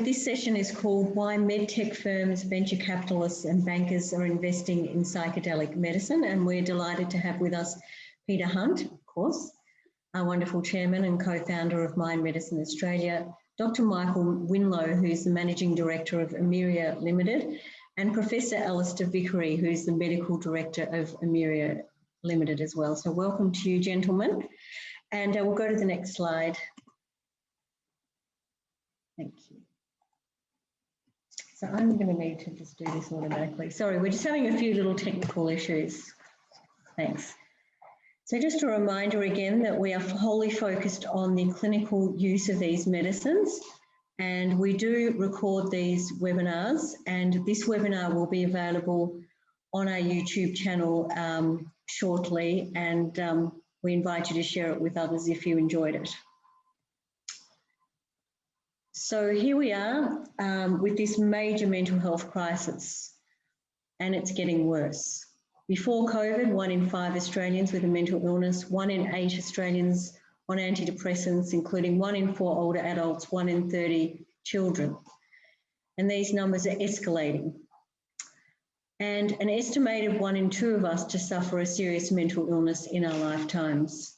This session is called Why MedTech Firms, Venture Capitalists and Bankers Are Investing in Psychedelic Medicine, and we're delighted to have with us Peter Hunt, of course, our wonderful chairman and co-founder of Mind Medicine Australia, Dr. Michael Winlo, who's the Managing Director of Emyria Limited, and Professor Alistair Vickery, who's the Medical Director of Emyria Limited as well. So welcome to you, gentlemen. And we'll go to the next slide. Thank you. So I'm going to need to just do this automatically. Sorry, we're just having a few little technical issues. Thanks. So just a reminder again that we are wholly focused on the clinical use of these medicines, and we do record these webinars, and this webinar will be available on our YouTube channel shortly, and we invite you to share it with others if you enjoyed it. So here we are with this major mental health crisis, and it's getting worse. Before COVID, 1 in 5 Australians with a mental illness, 1 in 8 Australians on antidepressants, including 1 in 4 older adults, 1 in 30 children. And these numbers are escalating. And an estimated 1 in 2 of us to suffer a serious mental illness in our lifetimes.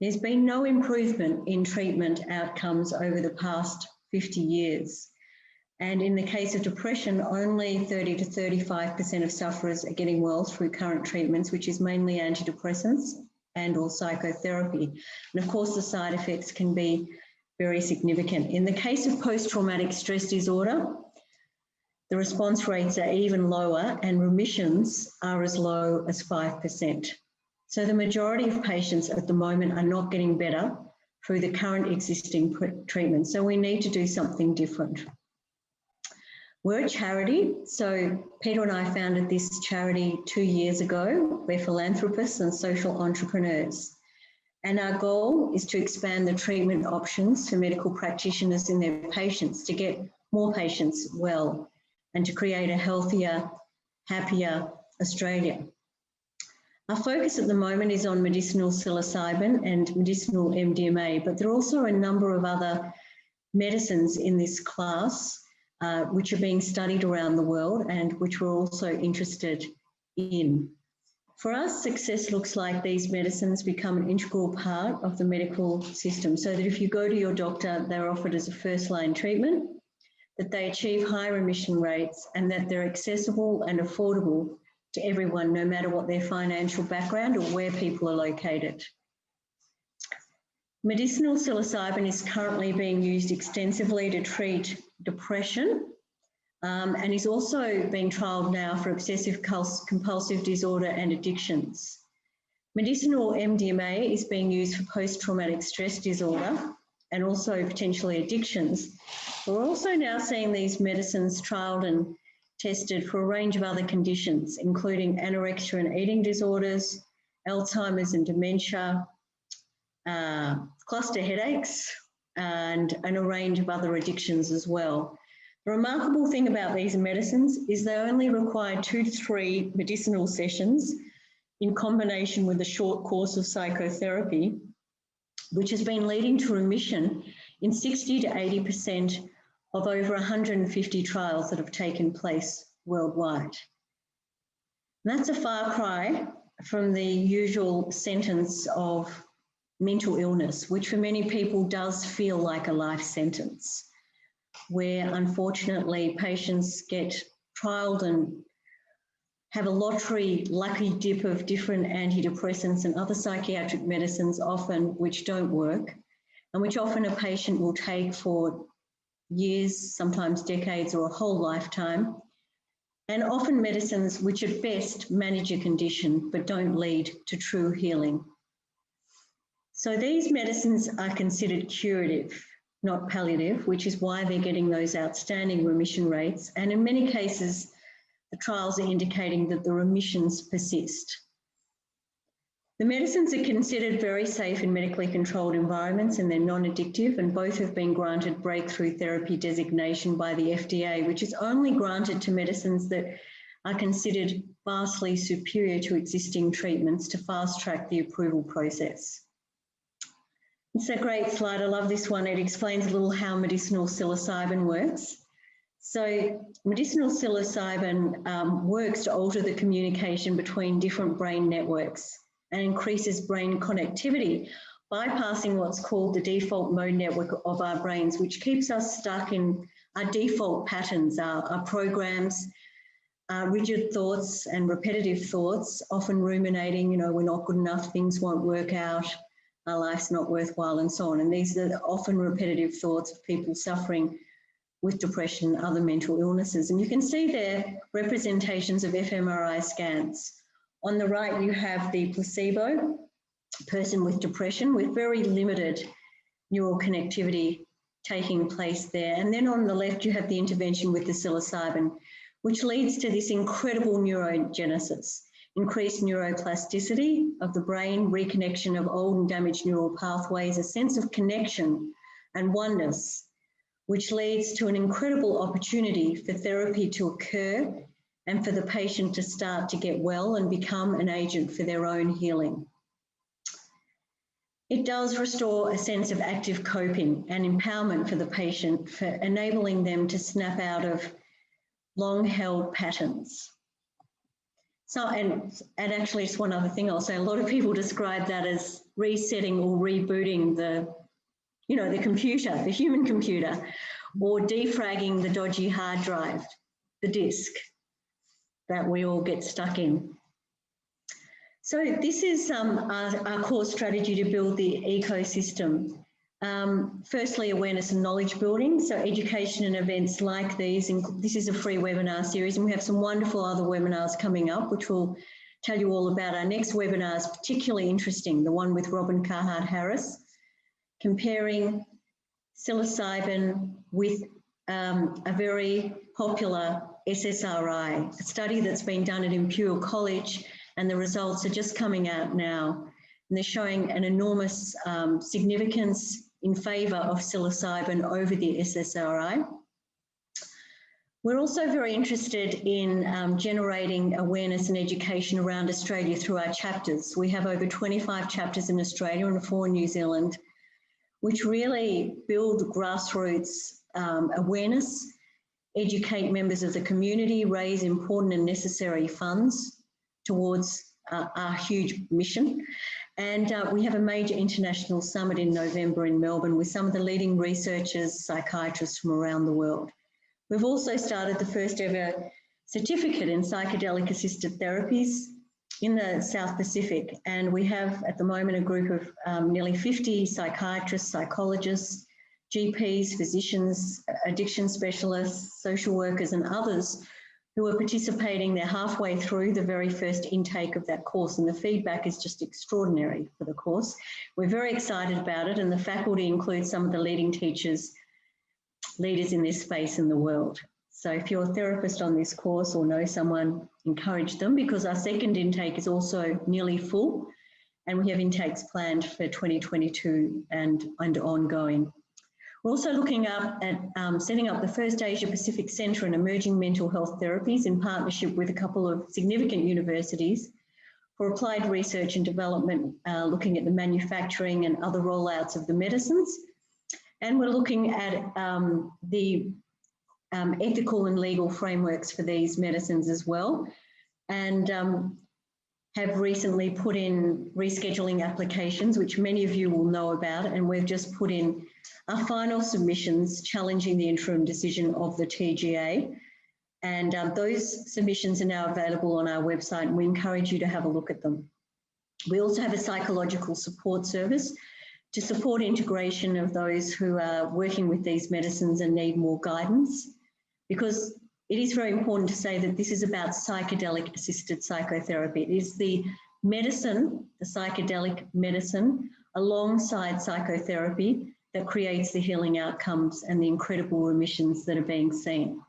There's been no improvement in treatment outcomes over the past 50 years. And in the case of depression, only 30 to 35% of sufferers are getting well through current treatments, which is mainly antidepressants and or psychotherapy. And of course, the side effects can be very significant. In the case of post-traumatic stress disorder, the response rates are even lower and remissions are as low as 5%. So the majority of patients at the moment are not getting better through the current existing treatment. So we need to do something different. We're a charity. So Peter and I founded this charity 2 years ago. We're philanthropists and social entrepreneurs. And our goal is to expand the treatment options for medical practitioners and their patients to get more patients well and to create a healthier, happier Australia. Our focus at the moment is on medicinal psilocybin and medicinal MDMA, but there are also a number of other medicines in this class which are being studied around the world and which we're also interested in. For us, success looks like these medicines become an integral part of the medical system, so that if you go to your doctor, they're offered as a first-line treatment, that they achieve high remission rates, and that they're accessible and affordable to everyone, no matter what their financial background or where people are located. Medicinal psilocybin is currently being used extensively to treat depression and is also being trialled now for obsessive compulsive disorder and addictions. Medicinal MDMA is being used for post-traumatic stress disorder and also potentially addictions. We're also now seeing these medicines trialled and tested for a range of other conditions, including anorexia and eating disorders, Alzheimer's and dementia, cluster headaches, and a range of other addictions as well. The remarkable thing about these medicines is they only require 2 to 3 medicinal sessions in combination with a short course of psychotherapy, which has been leading to remission in 60 to 80% of over 150 trials that have taken place worldwide. And that's a far cry from the usual sentence of mental illness, which for many people does feel like a life sentence, where unfortunately patients get trialled and have a lottery lucky dip of different antidepressants and other psychiatric medicines often which don't work, and which often a patient will take for years, sometimes decades or a whole lifetime, and often medicines which at best manage a condition but don't lead to true healing. So these medicines are considered curative, not palliative, which is why they're getting those outstanding remission rates. And in many cases, the trials are indicating that the remissions persist. The medicines are considered very safe in medically controlled environments and they're non-addictive, and both have been granted breakthrough therapy designation by the FDA, which is only granted to medicines that are considered vastly superior to existing treatments to fast-track the approval process. It's a great slide. I love this one. It explains a little how medicinal psilocybin works. So medicinal psilocybin works to alter the communication between different brain networks and increases brain connectivity, bypassing what's called the default mode network of our brains, which keeps us stuck in our default patterns, our programs, rigid thoughts and repetitive thoughts, often ruminating, you know, we're not good enough, things won't work out, our life's not worthwhile, and so on. And these are often repetitive thoughts of people suffering with depression and other mental illnesses. And you can see there representations of fMRI scans. On the right, you have the placebo, person with depression, with very limited neural connectivity taking place there. And then on the left, you have the intervention with the psilocybin, which leads to this incredible neurogenesis, increased neuroplasticity of the brain, reconnection of old and damaged neural pathways, a sense of connection and oneness, which leads to an incredible opportunity for therapy to occur and for the patient to start to get well and become an agent for their own healing. It does restore a sense of active coping and empowerment for the patient, for enabling them to snap out of long-held patterns. So, and actually it's one other thing I'll say, a lot of people describe that as resetting or rebooting the computer, the human computer, or defragging the dodgy hard drive, the disk that we all get stuck in. So this is our core strategy to build the ecosystem. Firstly, awareness and knowledge building. So education and events like these. This is a free webinar series, and we have some wonderful other webinars coming up, which we'll tell you all about. Our next webinar is particularly interesting, the one with Robin Carhart-Harris, comparing psilocybin with a very popular SSRI, a study that's been done at Imperial College, and the results are just coming out now. And they're showing an enormous significance in favour of psilocybin over the SSRI. We're also very interested in generating awareness and education around Australia through our chapters. We have over 25 chapters in Australia and 4 in New Zealand, which really build grassroots awareness, educate members of the community, raise important and necessary funds towards our huge mission. And we have a major international summit in November in Melbourne with some of the leading researchers, psychiatrists from around the world. We've also started the first ever certificate in psychedelic assisted therapies in the South Pacific. And we have at the moment a group of nearly 50 psychiatrists, psychologists, GPs, physicians, addiction specialists, social workers and others who are participating. They're halfway through the very first intake of that course, and the feedback is just extraordinary for the course. We're very excited about it, and the faculty includes some of the leading teachers, leaders in this space in the world. So if you're a therapist on this course or know someone, encourage them, because our second intake is also nearly full, and we have intakes planned for 2022 and ongoing. We're also looking up at setting up the first Asia Pacific Centre in Emerging Mental Health Therapies in partnership with a couple of significant universities for applied research and development, looking at the manufacturing and other rollouts of the medicines. And we're looking at the ethical and legal frameworks for these medicines as well, and have recently put in rescheduling applications, which many of you will know about, and we've just put in our final submissions challenging the interim decision of the TGA. And those submissions are now available on our website, and we encourage you to have a look at them. We also have a psychological support service to support integration of those who are working with these medicines and need more guidance, because it is very important to say that this is about psychedelic assisted psychotherapy. It is the medicine, the psychedelic medicine, alongside psychotherapy that creates the healing outcomes and the incredible remissions that are being seen.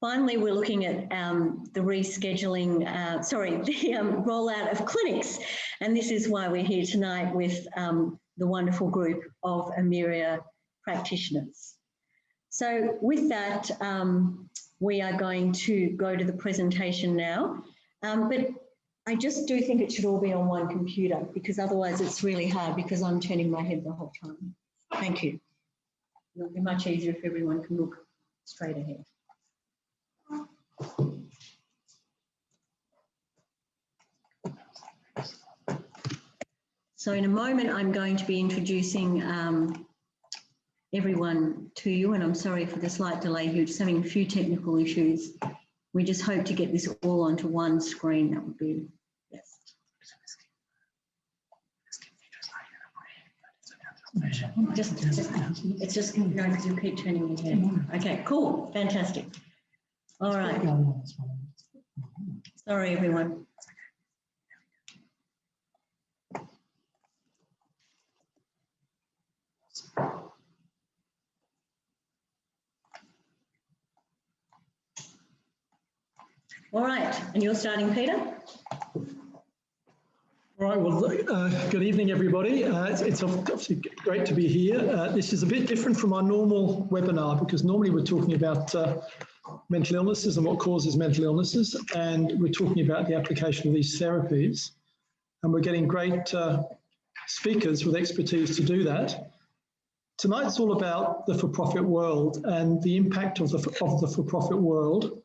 Finally, we're looking at the rescheduling, the rollout of clinics. And this is why we're here tonight with the wonderful group of Emyria practitioners. So with that, we are going to go to the presentation now. But I just do think it should all be on one computer, because otherwise it's really hard, because I'm turning my head the whole time. Thank you. It'll be much easier if everyone can look straight ahead. So in a moment, I'm going to be introducing everyone to you, and I'm sorry for the slight delay here, just having a few technical issues. We just hope to get this all onto one screen. That would be best. It's just no, because you keep turning your head. Okay, cool, fantastic. All right. Sorry, everyone. All right, and you're starting, Peter? All right, well, good evening, everybody. It's obviously great to be here. This is a bit different from our normal webinar, because normally we're talking about mental illnesses and what causes mental illnesses, and we're talking about the application of these therapies. And we're getting great speakers with expertise to do that. Tonight's all about the for-profit world and the impact of the for-profit world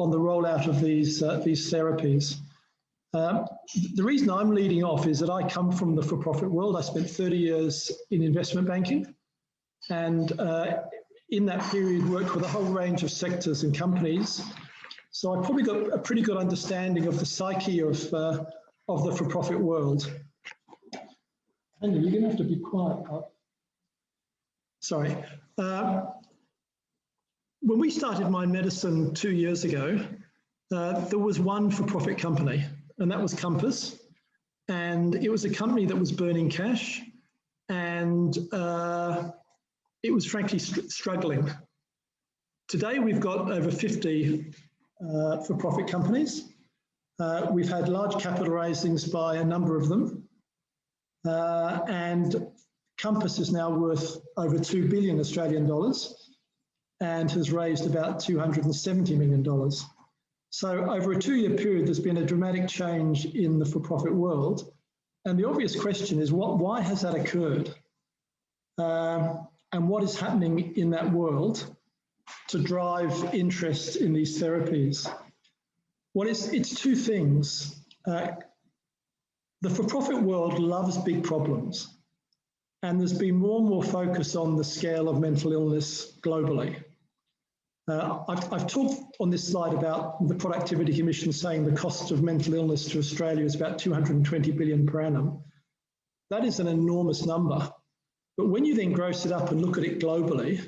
on the rollout of these therapies. The reason I'm leading off is that I come from the for-profit world. I spent 30 years in investment banking, and in that period worked with a whole range of sectors and companies. So I probably got a pretty good understanding of the psyche of the for-profit world. Henry, you're going to have to be quiet. Sorry. When we started My Medicine 2 years ago, there was one for-profit company, and that was Compass. And it was a company that was burning cash, and it was frankly struggling. Today, we've got over 50 for-profit companies. We've had large capital raisings by a number of them. And Compass is now worth over 2 billion Australian dollars and has raised about $270 million. So over a 2-year period, there's been a dramatic change in the for-profit world. And the obvious question is, why has that occurred? And what is happening in that world to drive interest in these therapies? Well, it's two things. The for-profit world loves big problems. And there's been more and more focus on the scale of mental illness globally. I've talked on this slide about the Productivity Commission saying the cost of mental illness to Australia is about 220 billion per annum. That is an enormous number. But when you then gross it up and look at it globally,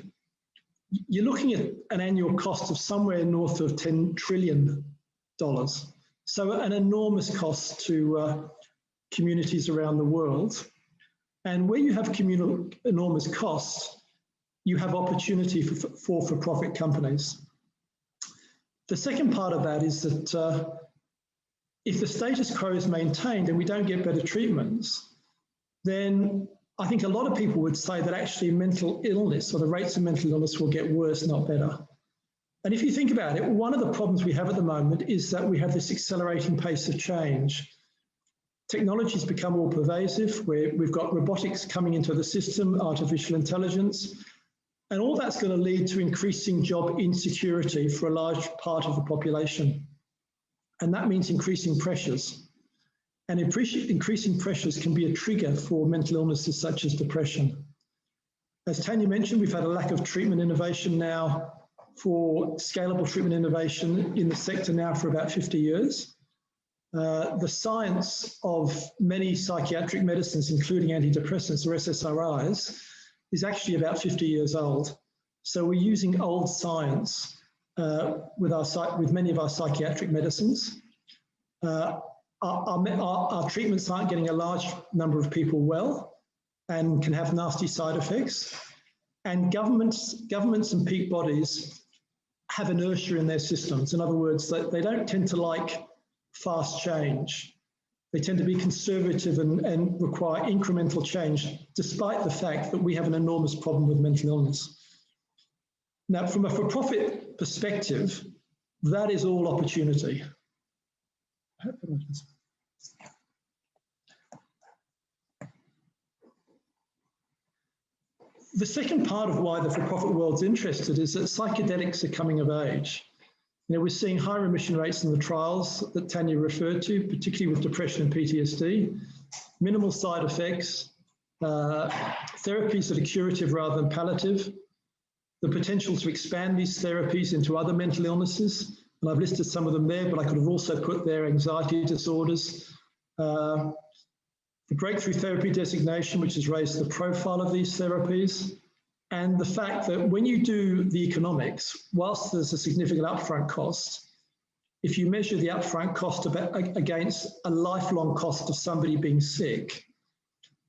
you're looking at an annual cost of somewhere north of $10 trillion. So an enormous cost to communities around the world. And where you have enormous costs, you have opportunity for for-profit companies. The second part of that is that if the status quo is maintained and we don't get better treatments, then I think a lot of people would say that actually mental illness, or the rates of mental illness, will get worse, not better. And if you think about it, one of the problems we have at the moment is that we have this accelerating pace of change. Technology's become more pervasive, where we've got robotics coming into the system, artificial intelligence, and all that's going to lead to increasing job insecurity for a large part of the population. And that means increasing pressures. And increasing pressures can be a trigger for mental illnesses such as depression. As Tanya mentioned, we've had a lack of treatment innovation now, for scalable treatment innovation in the sector now for about 50 years. The science of many psychiatric medicines, including antidepressants or SSRIs, is actually about 50 years old. So we're using old science with many of our psychiatric medicines. Our treatments aren't getting a large number of people well and can have nasty side effects. And governments and peak bodies have inertia in their systems. In other words, they don't tend to like fast change. They tend to be conservative and require incremental change, despite the fact that we have an enormous problem with mental illness. Now, from a for-profit perspective, that is all opportunity. The second part of why the for-profit world's interested is that psychedelics are coming of age. You know, we're seeing high remission rates in the trials that Tanya referred to, particularly with depression and PTSD, minimal side effects, therapies that are curative rather than palliative, the potential to expand these therapies into other mental illnesses. And I've listed some of them there, but I could have also put there anxiety disorders, the breakthrough therapy designation, which has raised the profile of these therapies, and the fact that when you do the economics, whilst there's a significant upfront cost, if you measure the upfront cost against a lifelong cost of somebody being sick,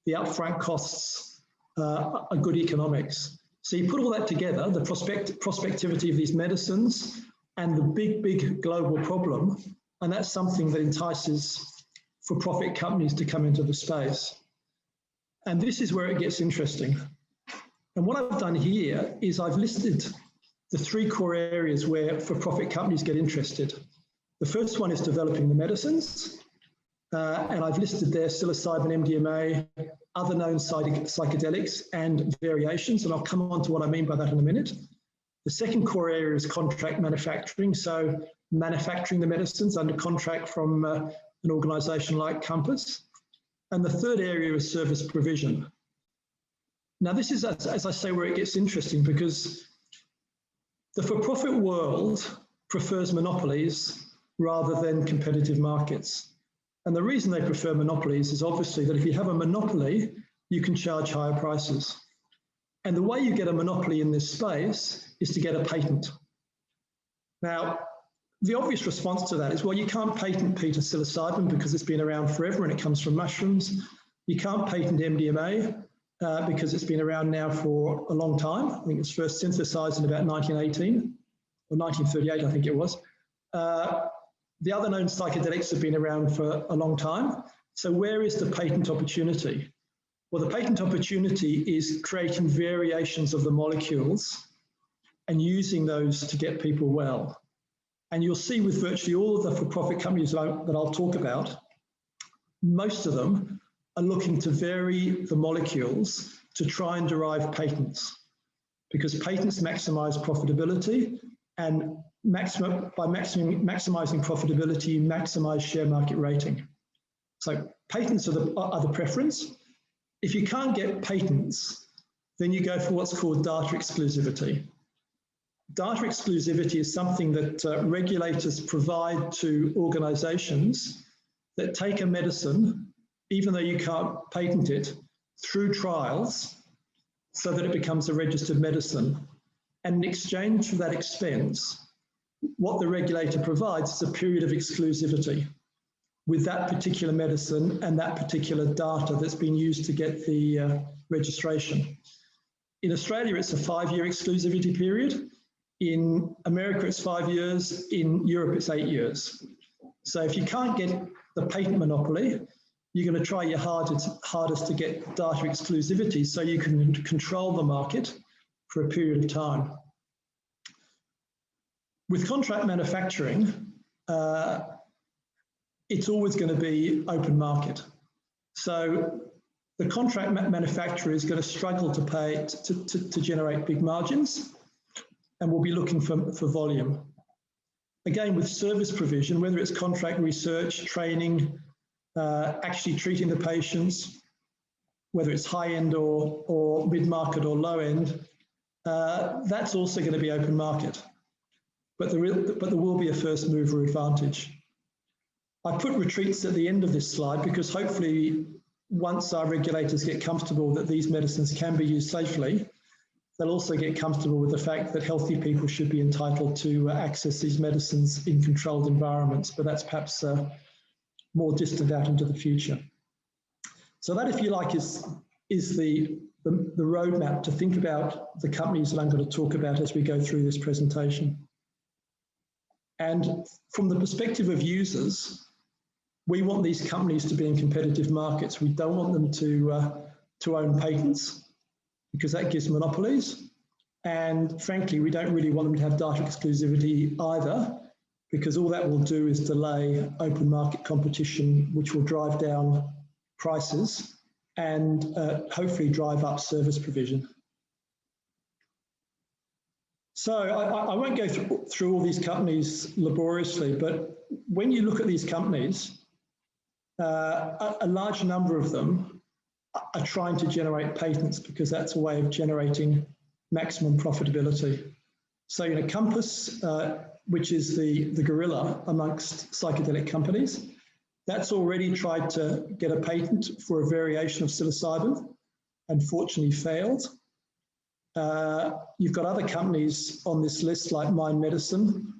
the upfront costs are good economics. So you put all that together, the prospectivity of these medicines and the big global problem, and that's something that entices for-profit companies to come into the space. And this is where it gets interesting. And what I've done here is I've listed the 3 core areas where for-profit companies get interested. The first one is developing the medicines, and I've listed there psilocybin, MDMA, other known psychedelics and variations, and I'll come on to what I mean by that in a minute. The second core area is contract manufacturing, so manufacturing the medicines under contract from an organisation like Compass. And the third area is service provision. Now this is, as I say, where it gets interesting, because the for-profit world prefers monopolies rather than competitive markets. And the reason they prefer monopolies is obviously that if you have a monopoly, you can charge higher prices. And the way you get a monopoly in this space is to get a patent. Now, the obvious response to that is, well, you can't patent psilocybin because it's been around forever and it comes from mushrooms. You can't patent MDMA because it's been around now for a long time. I think it was first synthesized in about 1918 or 1938, I think it was. The other known psychedelics have been around for a long time. So where is the patent opportunity? Well, the patent opportunity is creating variations of the molecules and using those to get people well. And you'll see with virtually all of the for-profit companies that I'll talk about, most of them are looking to vary the molecules to try and derive patents, because patents maximize profitability, and by maximizing profitability, you maximize share market rating. So patents are the preference. If you can't get patents, then you go for what's called data exclusivity. Data exclusivity is something that regulators provide to organizations that take a medicine, even though you can't patent it, through trials so that it becomes a registered medicine. And in exchange for that expense, what the regulator provides is a period of exclusivity with that particular medicine and that particular data that's been used to get the registration. In Australia, it's a 5-year exclusivity period. In America, it's 5 years. In Europe, it's 8 years. So if you can't get the patent monopoly, you're going to try your hardest to get data exclusivity so you can control the market for a period of time. With contract manufacturing, it's always going to be open market. So the contract manufacturer is going to struggle to pay to generate big margins, and we'll be looking for volume. Again, with service provision, whether it's contract research, training, actually treating the patients, whether it's high-end or mid-market or low-end, that's also going to be open market. But there will be a first mover advantage. I put retreats at the end of this slide because hopefully once our regulators get comfortable that these medicines can be used safely, they'll also get comfortable with the fact that healthy people should be entitled to access these medicines in controlled environments, but that's perhaps more distant out into the future. So that, if you like, is the roadmap to think about the companies that I'm going to talk about as we go through this presentation. And from the perspective of users, we want these companies to be in competitive markets. We don't want them to own patents, because that gives monopolies. And frankly, we don't really want them to have data exclusivity either, because all that will do is delay open market competition, which will drive down prices and hopefully drive up service provision. So I won't go through all these companies laboriously, but when you look at these companies, a large number of them are trying to generate patents because that's a way of generating maximum profitability. So, you know, Compass, which is the gorilla amongst psychedelic companies, that's already tried to get a patent for a variation of psilocybin, unfortunately failed. You've got other companies on this list like Mind Medicine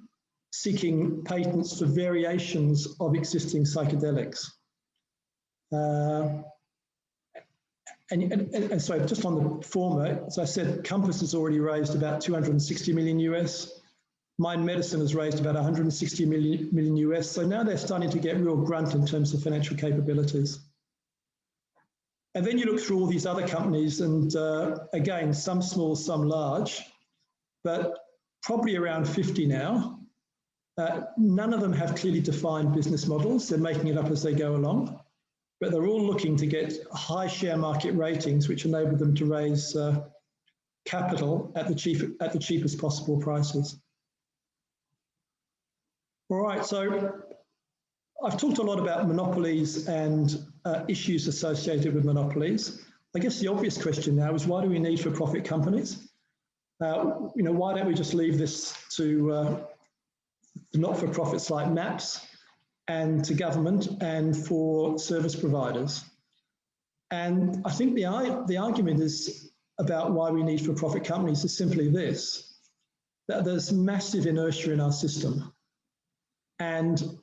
seeking patents for variations of existing psychedelics. And so just on the former, as I said, Compass has already raised about 260 million US. Mind Medicine has raised about 160 million US. So now they're starting to get real grunt in terms of financial capabilities. And then you look through all these other companies and again, some small, some large, but probably around 50 now. None of them have clearly defined business models. They're making it up as they go along, but they're all looking to get high share market ratings, which enable them to raise capital at the cheapest possible prices. All right, so I've talked a lot about monopolies and issues associated with monopolies. I guess the obvious question now is, why do we need for-profit companies? You know, why don't we just leave this to not-for-profits like MAPS and to government and for service providers? And I think the argument is about why we need for-profit companies is simply this, that there's massive inertia in our system. And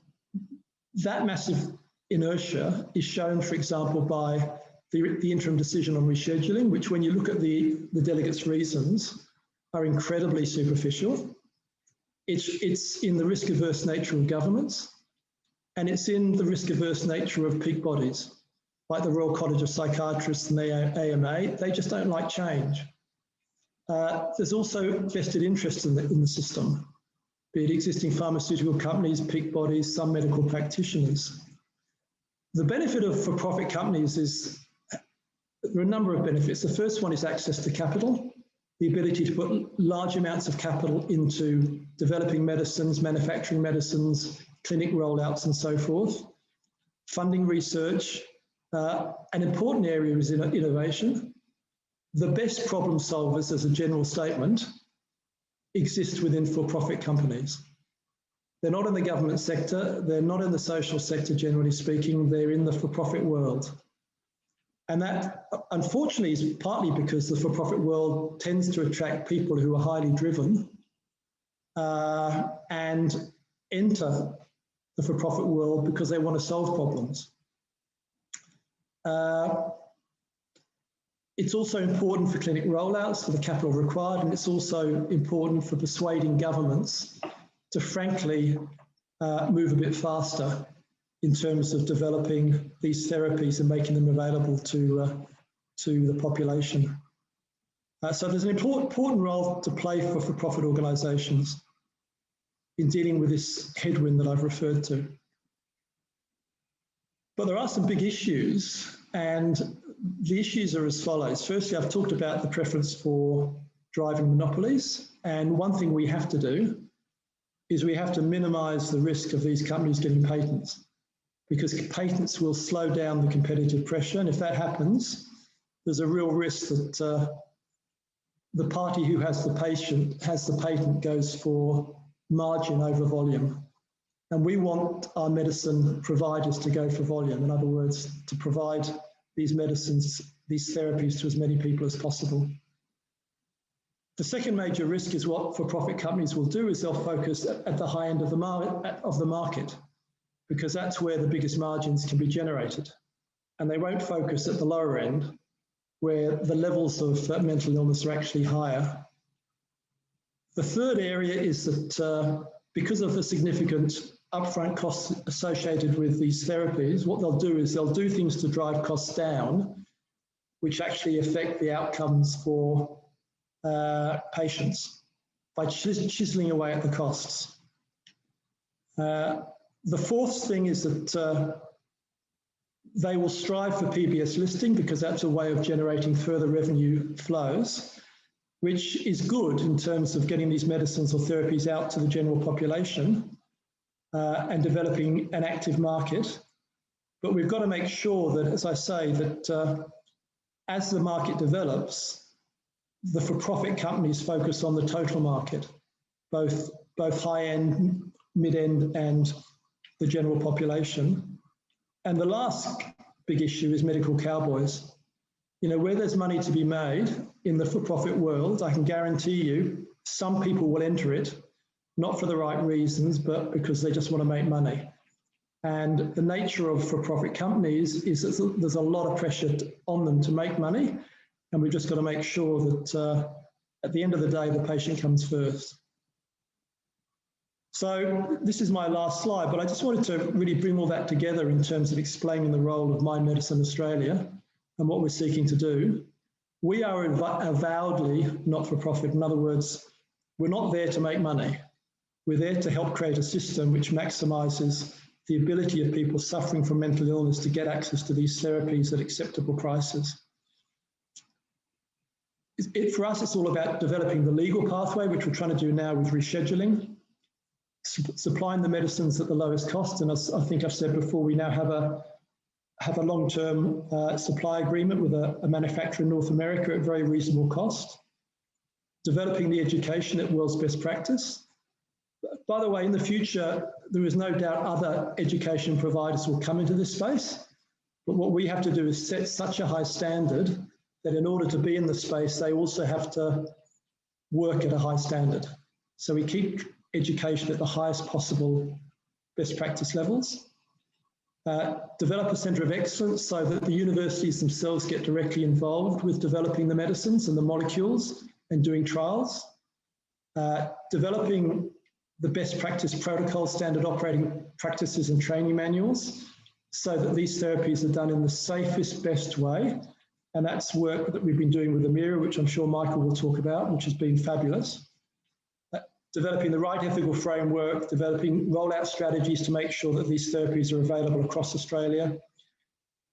that massive inertia is shown, for example, by the interim decision on rescheduling, which when you look at the delegates' reasons are incredibly superficial. It's in the risk-averse nature of governments, and it's in the risk-averse nature of peak bodies, like the Royal College of Psychiatrists and the AMA. They just don't like change. There's also vested interest in the system, be it existing pharmaceutical companies, peak bodies, some medical practitioners. The benefit of for-profit companies is, there are a number of benefits. The first one is access to capital, the ability to put large amounts of capital into developing medicines, manufacturing medicines, clinic rollouts and so forth, funding research. An important area is innovation. The best problem solvers, as a general statement, exist within for-profit companies. They're not in the government sector, they're not in the social sector, generally speaking, they're in the for-profit world. And that, unfortunately, is partly because the for-profit world tends to attract people who are highly driven and enter the for-profit world because they want to solve problems. It's also important for clinic rollouts, for the capital required, and it's also important for persuading governments to frankly move a bit faster in terms of developing these therapies and making them available to the population. So there's an important role to play for for-profit organisations in dealing with this headwind that I've referred to. But there are some big issues, and the issues are as follows. Firstly, I've talked about the preference for driving monopolies, and one thing we have to do is we have to minimise the risk of these companies getting patents, because patents will slow down the competitive pressure, and if that happens, there's a real risk that the party who has the patent goes for margin over volume. And we want our medicine providers to go for volume. In other words, to provide these medicines, these therapies to as many people as possible. The second major risk is what for-profit companies will do is they'll focus at the high end of the market, because that's where the biggest margins can be generated. And they won't focus at the lower end, where the levels of mental illness are actually higher. The third area is that because of the significant upfront costs associated with these therapies, what they'll do is they'll do things to drive costs down, which actually affect the outcomes for patients by chiseling away at the costs. The fourth thing is that they will strive for PBS listing because that's a way of generating further revenue flows. which is good in terms of getting these medicines or therapies out to the general population and developing an active market. But we've got to make sure that, as I say, that as the market develops, the for-profit companies focus on the total market, both high-end, mid-end, and the general population. And the last big issue is medical cowboys. You know, where there's money to be made in the for-profit world, I can guarantee you some people will enter it, not for the right reasons, but because they just want to make money. And the nature of for-profit companies is that there's a lot of pressure on them to make money, and we've just got to make sure that at the end of the day, the patient comes first. So this is my last slide, but I just wanted to really bring all that together in terms of explaining the role of Mind Medicine Australia and what we're seeking to do. We are avowedly not-for-profit. In other words, we're not there to make money. We're there to help create a system which maximises the ability of people suffering from mental illness to get access to these therapies at acceptable prices. For us, it's all about developing the legal pathway, which we're trying to do now with rescheduling, supplying the medicines at the lowest cost. And as I think I've said before, we now have a long-term supply agreement with a manufacturer in North America at very reasonable cost, developing the education at world's best practice. By the way, in the future, there is no doubt other education providers will come into this space, but what we have to do is set such a high standard that in order to be in the space, they also have to work at a high standard. So we keep education at the highest possible best practice levels. Develop a centre of excellence so that the universities themselves get directly involved with developing the medicines and the molecules and doing trials. Developing the best practice protocols, standard operating practices and training manuals so that these therapies are done in the safest, best way. And that's work that we've been doing with Emyria, which I'm sure Michael will talk about, which has been fabulous. Developing the right ethical framework, developing rollout strategies to make sure that these therapies are available across Australia,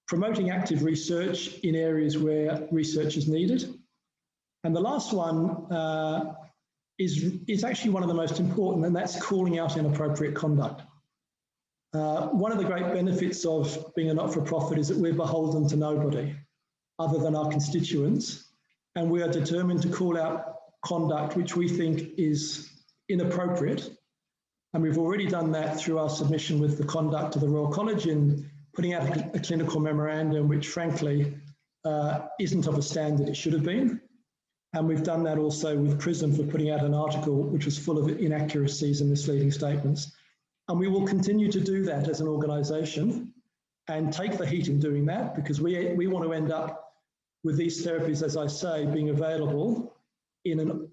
promoting active research in areas where research is needed. And the last one is actually one of the most important, and that's calling out inappropriate conduct. One of the great benefits of being a not-for-profit is that we're beholden to nobody other than our constituents, and we are determined to call out conduct which we think is inappropriate. And we've already done that through our submission with the conduct of the Royal College in putting out a clinical memorandum, which frankly isn't of a standard it should have been. And we've done that also with PRISM for putting out an article which was full of inaccuracies and misleading statements. And we will continue to do that as an organisation and take the heat in doing that, because we want to end up with these therapies, as I say, being available in an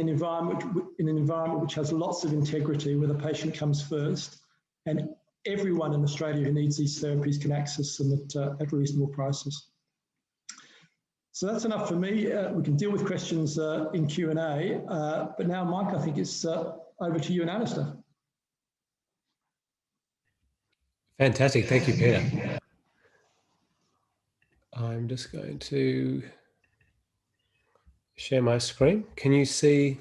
environment which has lots of integrity, where the patient comes first, and everyone in Australia who needs these therapies can access them at reasonable prices. So that's enough for me. We can deal with questions in Q&A, but now, Mike, I think it's over to you and Alistair. Fantastic. Thank you, Peter. I'm just going to share my screen. Can you see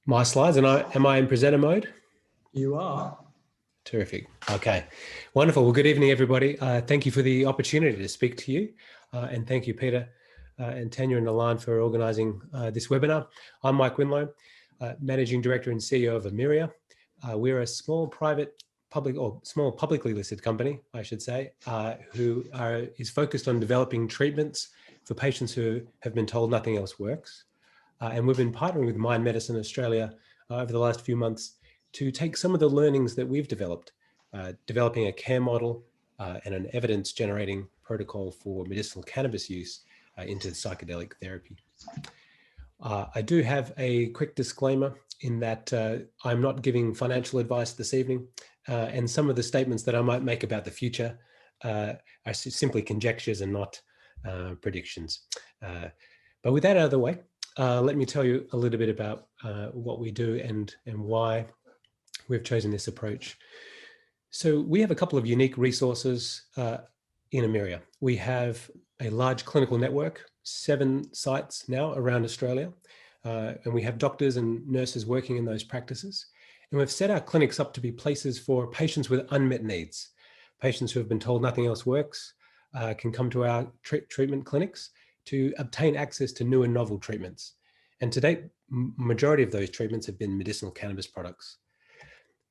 my slides? And am I in presenter mode? You are. Terrific. Okay, wonderful. Well, good evening, everybody. Thank you for the opportunity to speak to you. And thank you, Peter and Tanya and Alan, for organising this webinar. I'm Mike Winlo, Managing Director and CEO of Emyria. We're a small publicly listed company, I should say, who is focused on developing treatments for patients who have been told nothing else works. And we've been partnering with Mind Medicine Australia over the last few months to take some of the learnings that we've developed, developing a care model and an evidence-generating protocol for medicinal cannabis use into psychedelic therapy. I do have a quick disclaimer in that I'm not giving financial advice this evening, and some of the statements that I might make about the future are simply conjectures and not predictions. But with that out of the way, let me tell you a little bit about what we do and why we've chosen this approach. So we have a couple of unique resources in Emyria. We have a large clinical network 7 sites now around Australia, and we have doctors and nurses working in those practices. And we've set our clinics up to be places for patients with unmet needs. Patients who have been told nothing else works can come to our treatment clinics to obtain access to new and novel treatments. And to date, majority of those treatments have been medicinal cannabis products.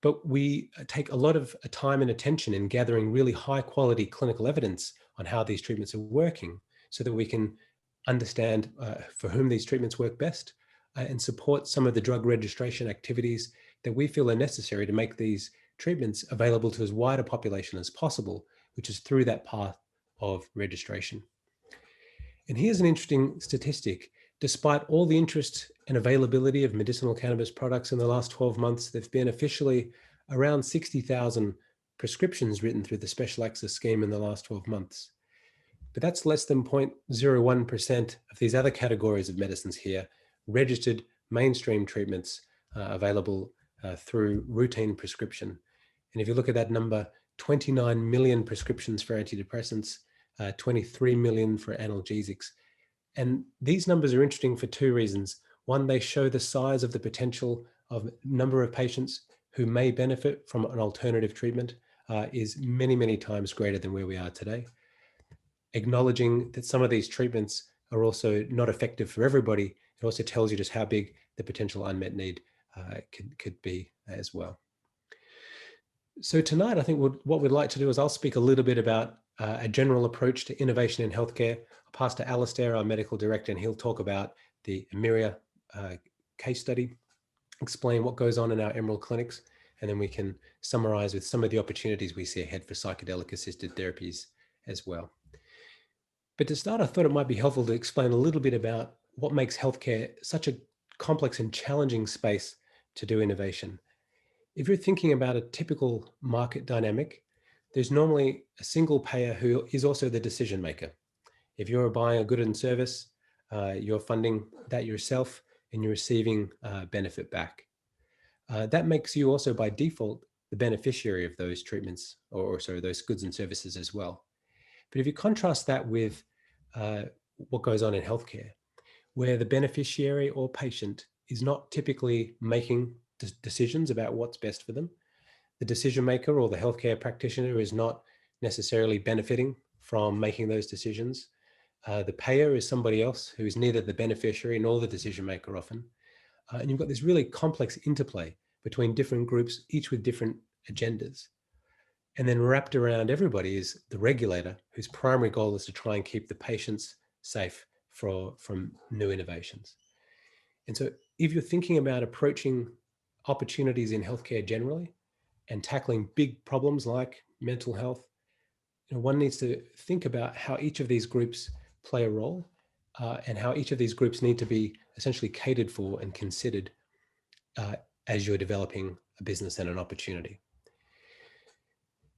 But we take a lot of time and attention in gathering really high quality clinical evidence on how these treatments are working so that we can understand for whom these treatments work best and support some of the drug registration activities that we feel are necessary to make these treatments available to as wide a population as possible, which is through that path of registration. And here's an interesting statistic. Despite all the interest and availability of medicinal cannabis products in the last 12 months, there have been officially around 60,000 prescriptions written through the Special Access Scheme in the last 12 months. But that's less than 0.01% of these other categories of medicines here, registered mainstream treatments available through routine prescription. And if you look at that number, 29 million prescriptions for antidepressants, 23 million for analgesics. And these numbers are interesting for 2 reasons. One, they show the size of the potential of number of patients who may benefit from an alternative treatment is many, many times greater than where we are today. Acknowledging that some of these treatments are also not effective for everybody, it also tells you just how big the potential unmet need could be as well. So tonight, I think what we'd like to do is I'll speak a little bit about a general approach to innovation in healthcare. I'll pass to Alistair, our medical director, and he'll talk about the Emyria case study, explain what goes on in our Emerald clinics, and then we can summarize with some of the opportunities we see ahead for psychedelic assisted therapies as well. But to start, I thought it might be helpful to explain a little bit about what makes healthcare such a complex and challenging space to do innovation. If you're thinking about a typical market dynamic, there's normally a single payer who is also the decision maker. If you're buying a good and service, you're funding that yourself and you're receiving benefit back. That makes you also by default the beneficiary of those treatments or sorry, those goods and services as well. But if you contrast that with what goes on in healthcare, where the beneficiary or patient is not typically making decisions about what's best for them, the decision maker or the healthcare practitioner is not necessarily benefiting from making those decisions. The payer is somebody else who is neither the beneficiary nor the decision maker often. And you've got this really complex interplay between different groups, each with different agendas. And then wrapped around everybody is the regulator, whose primary goal is to try and keep the patients safe from new innovations. And so if you're thinking about approaching opportunities in healthcare generally and tackling big problems like mental health, one needs to think about how each of these groups play a role and how each of these groups need to be essentially catered for and considered as you're developing a business and an opportunity.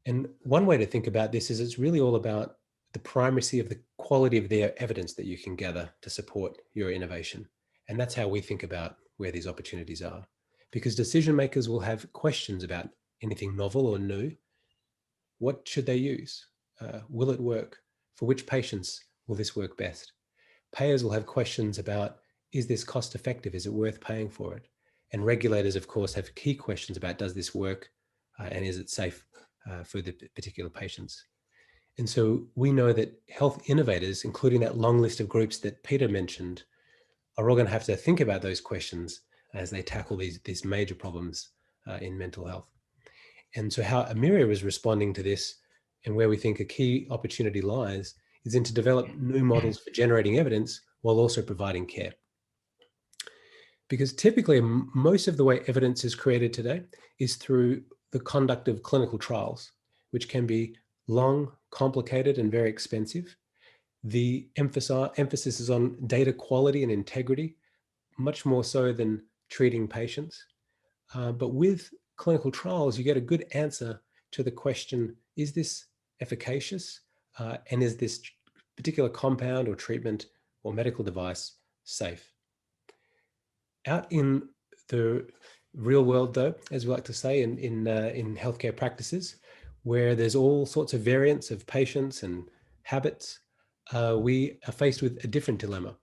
And one way to think about this is it's really all about the primacy of the quality of the evidence that you can gather to support your innovation. And that's how we think about where these opportunities are. Because decision makers will have questions about anything novel or new. What should they use? Will it work? For which patients will this work best? Payers will have questions about, is this cost effective? Is it worth paying for it? And regulators, of course, have key questions about, does this work? And is it safe for the particular patients? And so we know that health innovators, including that long list of groups that Peter mentioned, are all going to have to think about those questions as they tackle these major problems in mental health. And so how Emyria is responding to this and where we think a key opportunity lies is in to develop new models for generating evidence while also providing care. Because typically most of the way evidence is created today is through the conduct of clinical trials, which can be long, complicated, and very expensive. The emphasis is on data quality and integrity, much more so than treating patients. But with clinical trials, you get a good answer to the question, is this efficacious? And is this particular compound or treatment or medical device safe? Out in the real world, though, as we like to say, in healthcare practices, where there's all sorts of variants of patients and habits, we are faced with a different dilemma,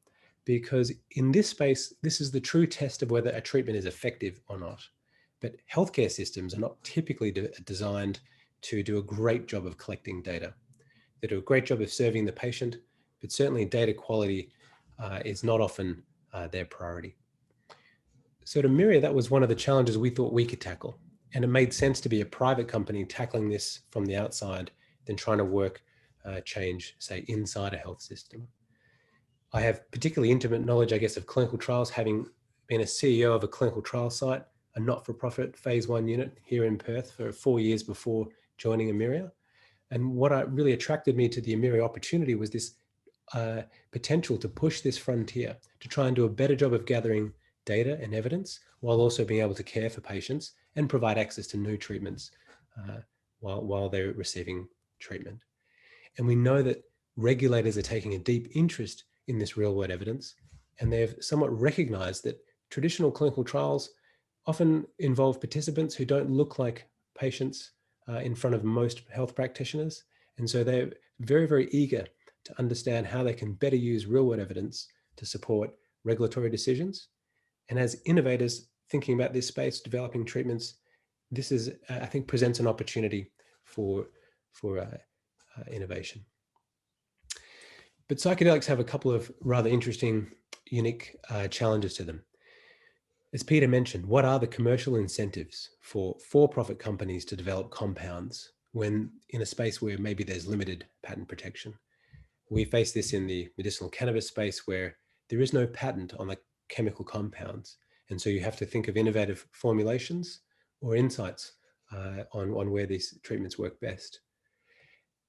because in this space, this is the true test of whether a treatment is effective or not. But healthcare systems are not typically designed to do a great job of collecting data. They do a great job of serving the patient, but certainly data quality is not often their priority. So at Emyria, that was one of the challenges we thought we could tackle. And it made sense to be a private company tackling this from the outside than trying to work change, say, inside a health system. I have particularly intimate knowledge, I guess, of clinical trials, having been a CEO of a clinical trial site, a not-for-profit phase 1 unit here in Perth for 4 years before joining Emyria. And what really attracted me to the Emyria opportunity was this potential to push this frontier, to try and do a better job of gathering data and evidence, while also being able to care for patients and provide access to new treatments while they're receiving treatment. And we know that regulators are taking a deep interest in this real-world evidence, and they've somewhat recognized that traditional clinical trials often involve participants who don't look like patients in front of most health practitioners. And so they're very, very eager to understand how they can better use real-world evidence to support regulatory decisions. And as innovators thinking about this space, developing treatments, this is, I think, presents an opportunity for innovation. But psychedelics have a couple of rather interesting, unique challenges to them. As Peter mentioned, what are the commercial incentives for for-profit companies to develop compounds when in a space where maybe there's limited patent protection? We face this in the medicinal cannabis space, where there is no patent on the chemical compounds. And so you have to think of innovative formulations or insights on where these treatments work best.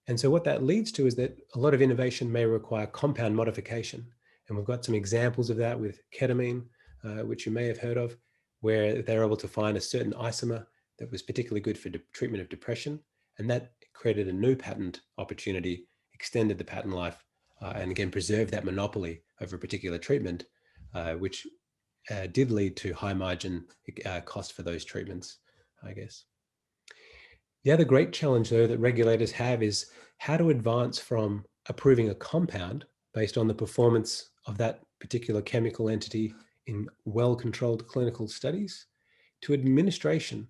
And so what that leads to is that a lot of innovation may require compound modification. And we've got some examples of that with ketamine, which you may have heard of, where they're able to find a certain isomer that was particularly good for treatment of depression. And that created a new patent opportunity, extended the patent life, and again, preserved that monopoly over a particular treatment, which did lead to high margin cost for those treatments, I guess. The other great challenge, though, that regulators have is how to advance from approving a compound based on the performance of that particular chemical entity in well-controlled clinical studies to administration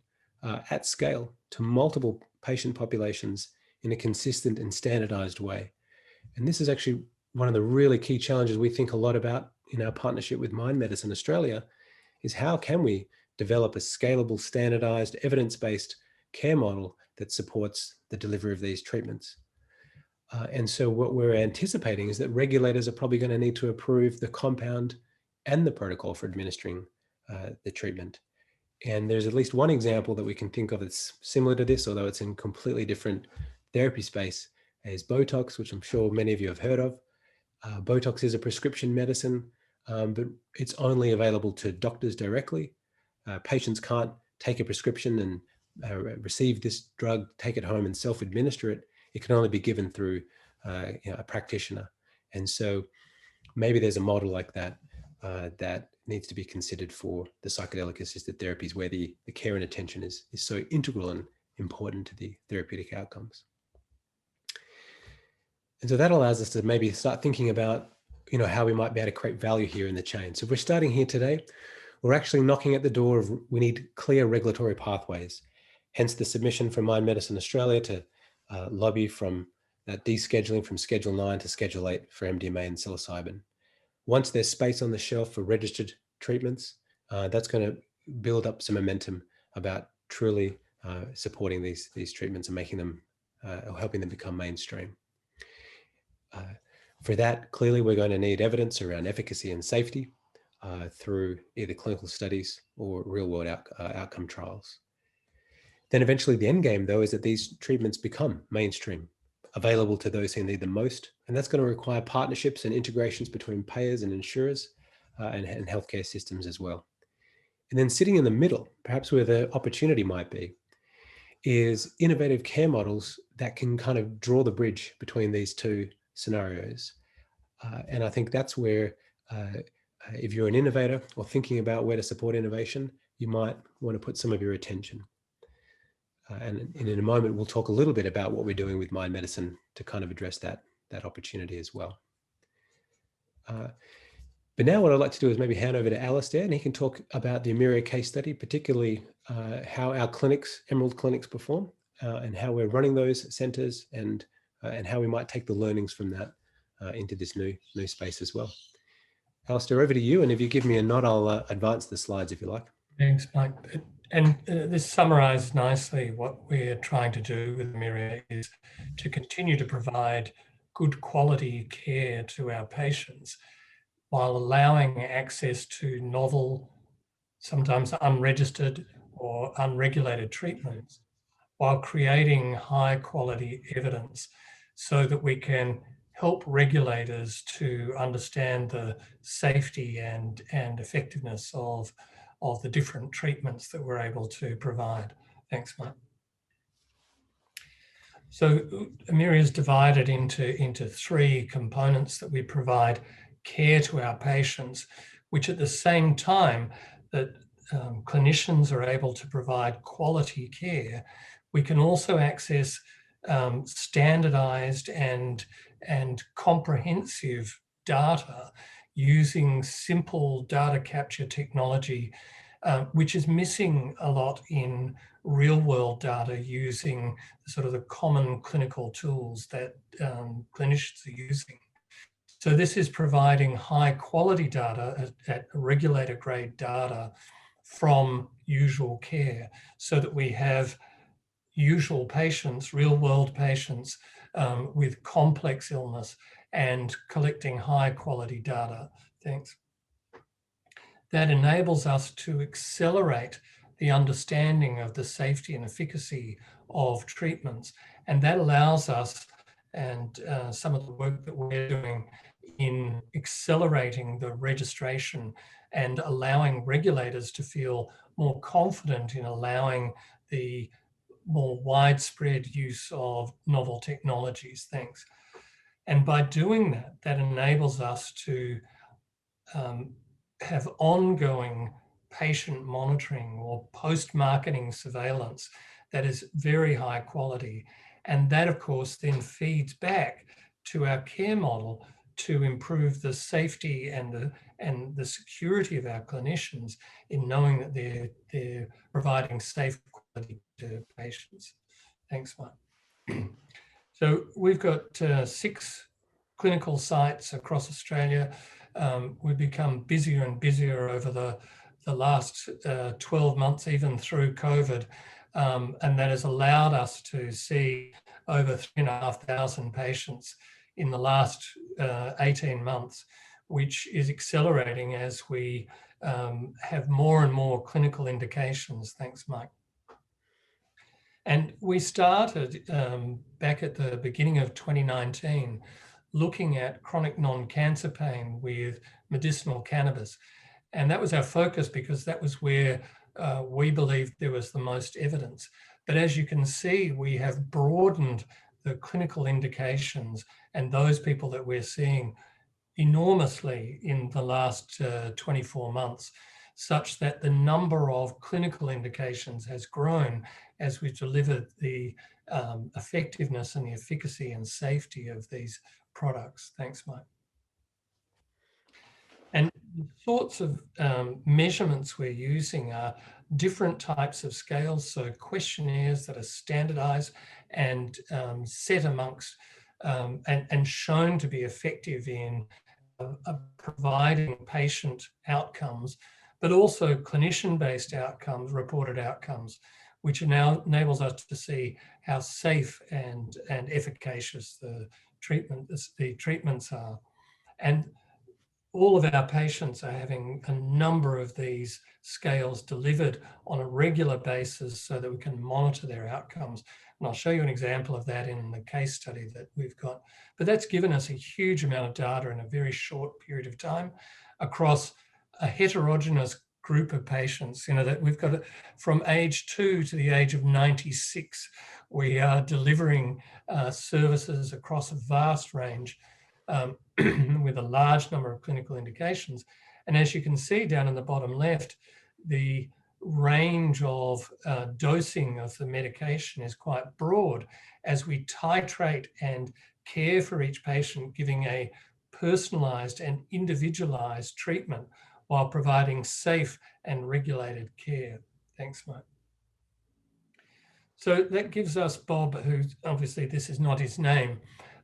at scale to multiple patient populations in a consistent and standardized way. And this is actually one of the really key challenges we think a lot about in our partnership with Mind Medicine Australia, is how can we develop a scalable, standardized, evidence-based care model that supports the delivery of these treatments. And so what we're anticipating is that regulators are probably going to need to approve the compound and the protocol for administering the treatment. And there's at least one example that we can think of that's similar to this, although it's in completely different therapy space, is Botox, which I'm sure many of you have heard of. Botox is a prescription medicine, but it's only available to doctors directly. Patients can't take a prescription and receive this drug, take it home and self-administer it. It can only be given through a practitioner. And so maybe there's a model like that that needs to be considered for the psychedelic assisted therapies, where the care and attention is so integral and important to the therapeutic outcomes. And so that allows us to maybe start thinking about, how we might be able to create value here in the chain. So if we're starting here today, we're actually knocking at the door of, we need clear regulatory pathways. Hence the submission from Mind Medicine Australia to lobby from that descheduling from Schedule 9 to Schedule 8 for MDMA and psilocybin. Once there's space on the shelf for registered treatments, that's going to build up some momentum about truly supporting these treatments and making them, or helping them become mainstream. For that, clearly we're going to need evidence around efficacy and safety through either clinical studies or real-world outcome trials. Then eventually the end game, though, is that these treatments become mainstream, available to those who need them most. And that's going to require partnerships and integrations between payers and insurers and healthcare systems as well. And then sitting in the middle, perhaps where the opportunity might be, is innovative care models that can kind of draw the bridge between these two scenarios. And I think that's where, if you're an innovator or thinking about where to support innovation, you might want to put some of your attention. And in a moment, we'll talk a little bit about what we're doing with Mind Medicine to kind of address that that opportunity as well. But now what I'd like to do is maybe hand over to Alistair, and he can talk about the Emyria case study, particularly how our clinics, Emerald clinics, perform, and how we're running those centres, and how we might take the learnings from that into this new space as well. Alistair, over to you, and if you give me a nod, I'll advance the slides if you like. Thanks, Mike. And this summarizes nicely what we're trying to do with Emyria is to continue to provide good quality care to our patients while allowing access to novel, sometimes unregistered or unregulated treatments, while creating high quality evidence so that we can help regulators to understand the safety and effectiveness of the different treatments that we're able to provide. Thanks, Mike. So Emyria is divided into three components that we provide care to our patients, which at the same time that clinicians are able to provide quality care, we can also access standardized and comprehensive data using simple data capture technology, which is missing a lot in real world data using sort of the common clinical tools that clinicians are using. So this is providing high quality data at regulator grade data from usual care so that we have usual patients, real world patients with complex illness and collecting high quality data. Thanks. That enables us to accelerate the understanding of the safety and efficacy of treatments. And that allows us, and some of the work that we're doing in accelerating the registration and allowing regulators to feel more confident in allowing the more widespread use of novel technologies. Thanks. And by doing that, that enables us to have ongoing patient monitoring or post-marketing surveillance that is very high quality. And that, of course, then feeds back to our care model to improve the safety and the security of our clinicians in knowing that they're providing safe quality to patients. Thanks, Mike. So we've got 6 clinical sites across Australia. We've become busier and busier over the last 12 months, even through COVID. And that has allowed us to see over 3,500 patients in the last 18 months, which is accelerating as we have more and more clinical indications. Thanks, Mike. And we started back at the beginning of 2019 looking at chronic non-cancer pain with medicinal cannabis. And that was our focus because that was where we believed there was the most evidence. But as you can see, we have broadened the clinical indications and those people that we're seeing enormously in the last 24 months, such that the number of clinical indications has grown as we've delivered the effectiveness and the efficacy and safety of these products. Thanks, Mike. And the sorts of measurements we're using are different types of scales, so questionnaires that are standardized and set amongst and shown to be effective in providing patient outcomes, but also clinician-based outcomes, reported outcomes, which now enables us to see how safe and efficacious the treatments are. And all of our patients are having a number of these scales delivered on a regular basis so that we can monitor their outcomes. And I'll show you an example of that in the case study that we've got. But that's given us a huge amount of data in a very short period of time across a heterogeneous group of patients. You know, that we've got from age 2 to the age of 96. We are delivering services across a vast range with a large number of clinical indications. And as you can see down in the bottom left, the range of dosing of the medication is quite broad as we titrate and care for each patient, giving a personalized and individualized treatment while providing safe and regulated care. Thanks, Mike. So that gives us Bob, who obviously this is not his name,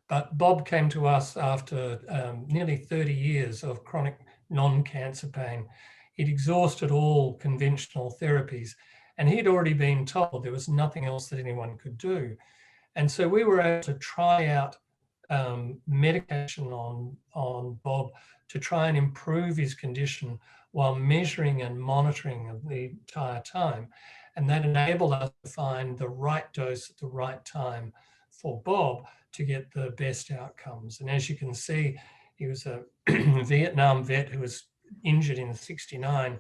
but Bob came to us after nearly 30 years of chronic non-cancer pain. He'd exhausted all conventional therapies, and he'd already been told there was nothing else that anyone could do. And so we were able to try out medication on Bob to try and improve his condition while measuring and monitoring the entire time. And that enabled us to find the right dose at the right time for Bob to get the best outcomes. And as you can see, he was a Vietnam vet who was injured in '69.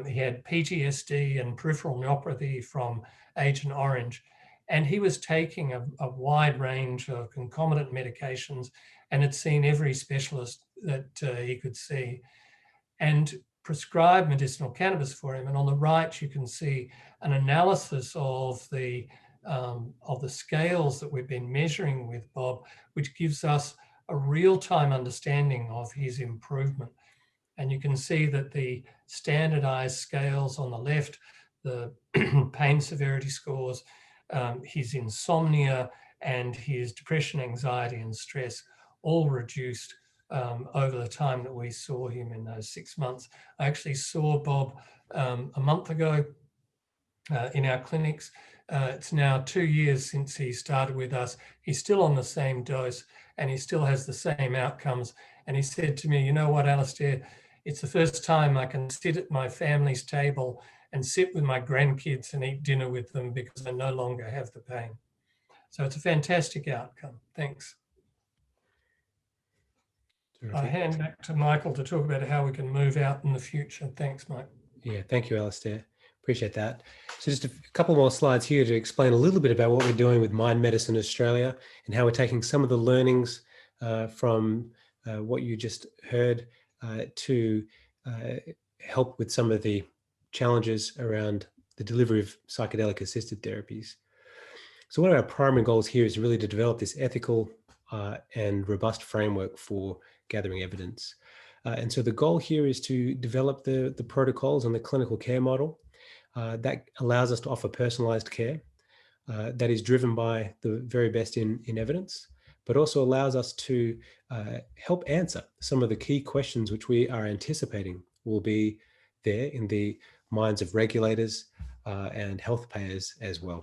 He had PTSD and peripheral neuropathy from Agent Orange. And he was taking a wide range of concomitant medications and had seen every specialist that he could see and prescribed medicinal cannabis for him. And on the right, you can see an analysis of the scales that we've been measuring with Bob, which gives us a real-time understanding of his improvement. And you can see that the standardized scales on the left, the pain severity scores, his insomnia and his depression, anxiety, and stress all reduced over the time that we saw him in those 6 months. I actually saw Bob a month ago in our clinics. It's now 2 years since he started with us. He's still on the same dose and he still has the same outcomes. And he said to me, you know what, Alistair, it's the first time I can sit at my family's table and sit with my grandkids and eat dinner with them because I no longer have the pain. So it's a fantastic outcome. Thanks. Terrific. I hand back to Michael to talk about how we can move out in the future. Thanks, Mike. Yeah, thank you, Alistair. Appreciate that. So just a couple more slides here to explain a little bit about what we're doing with Mind Medicine Australia and how we're taking some of the learnings from what you just heard to help with some of the challenges around the delivery of psychedelic assisted therapies. So one of our primary goals here is really to develop this ethical and robust framework for gathering evidence. And so the goal here is to develop the protocols and the clinical care model that allows us to offer personalized care that is driven by the very best in evidence, but also allows us to help answer some of the key questions which we are anticipating will be there in the minds of regulators and health payers as well.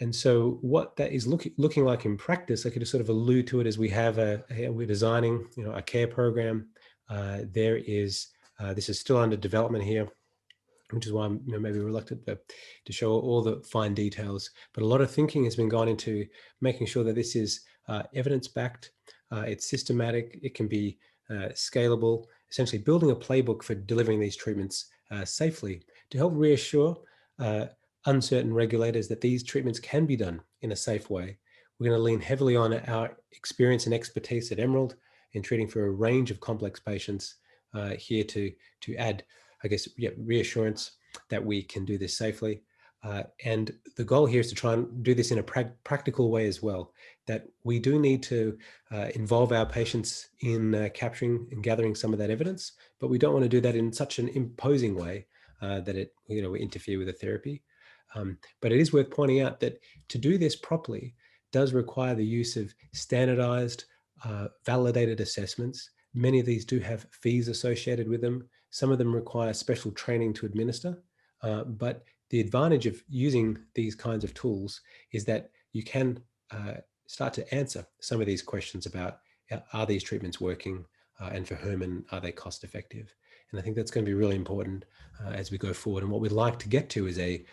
And so what that is looking like in practice, I could just sort of allude to it as we have we're designing, a care program. This is still under development here, which is why I'm maybe reluctant to show all the fine details. But a lot of thinking has been gone into making sure that this is evidence-backed, it's systematic, it can be scalable, essentially building a playbook for delivering these treatments safely to help reassure uncertain regulators that these treatments can be done in a safe way. We're going to lean heavily on our experience and expertise at Emerald in treating for a range of complex patients here to add, I guess, reassurance that we can do this safely. And the goal here is to try and do this in a practical way as well, that we do need to involve our patients in capturing and gathering some of that evidence, but we don't want to do that in such an imposing way that it we interfere with the therapy. But it is worth pointing out that to do this properly does require the use of standardized, validated assessments. Many of these do have fees associated with them. Some of them require special training to administer. But the advantage of using these kinds of tools is that you can start to answer some of these questions about are these treatments working and for whom, and are they cost effective? And I think that's going to be really important as we go forward. And what we'd like to get to is a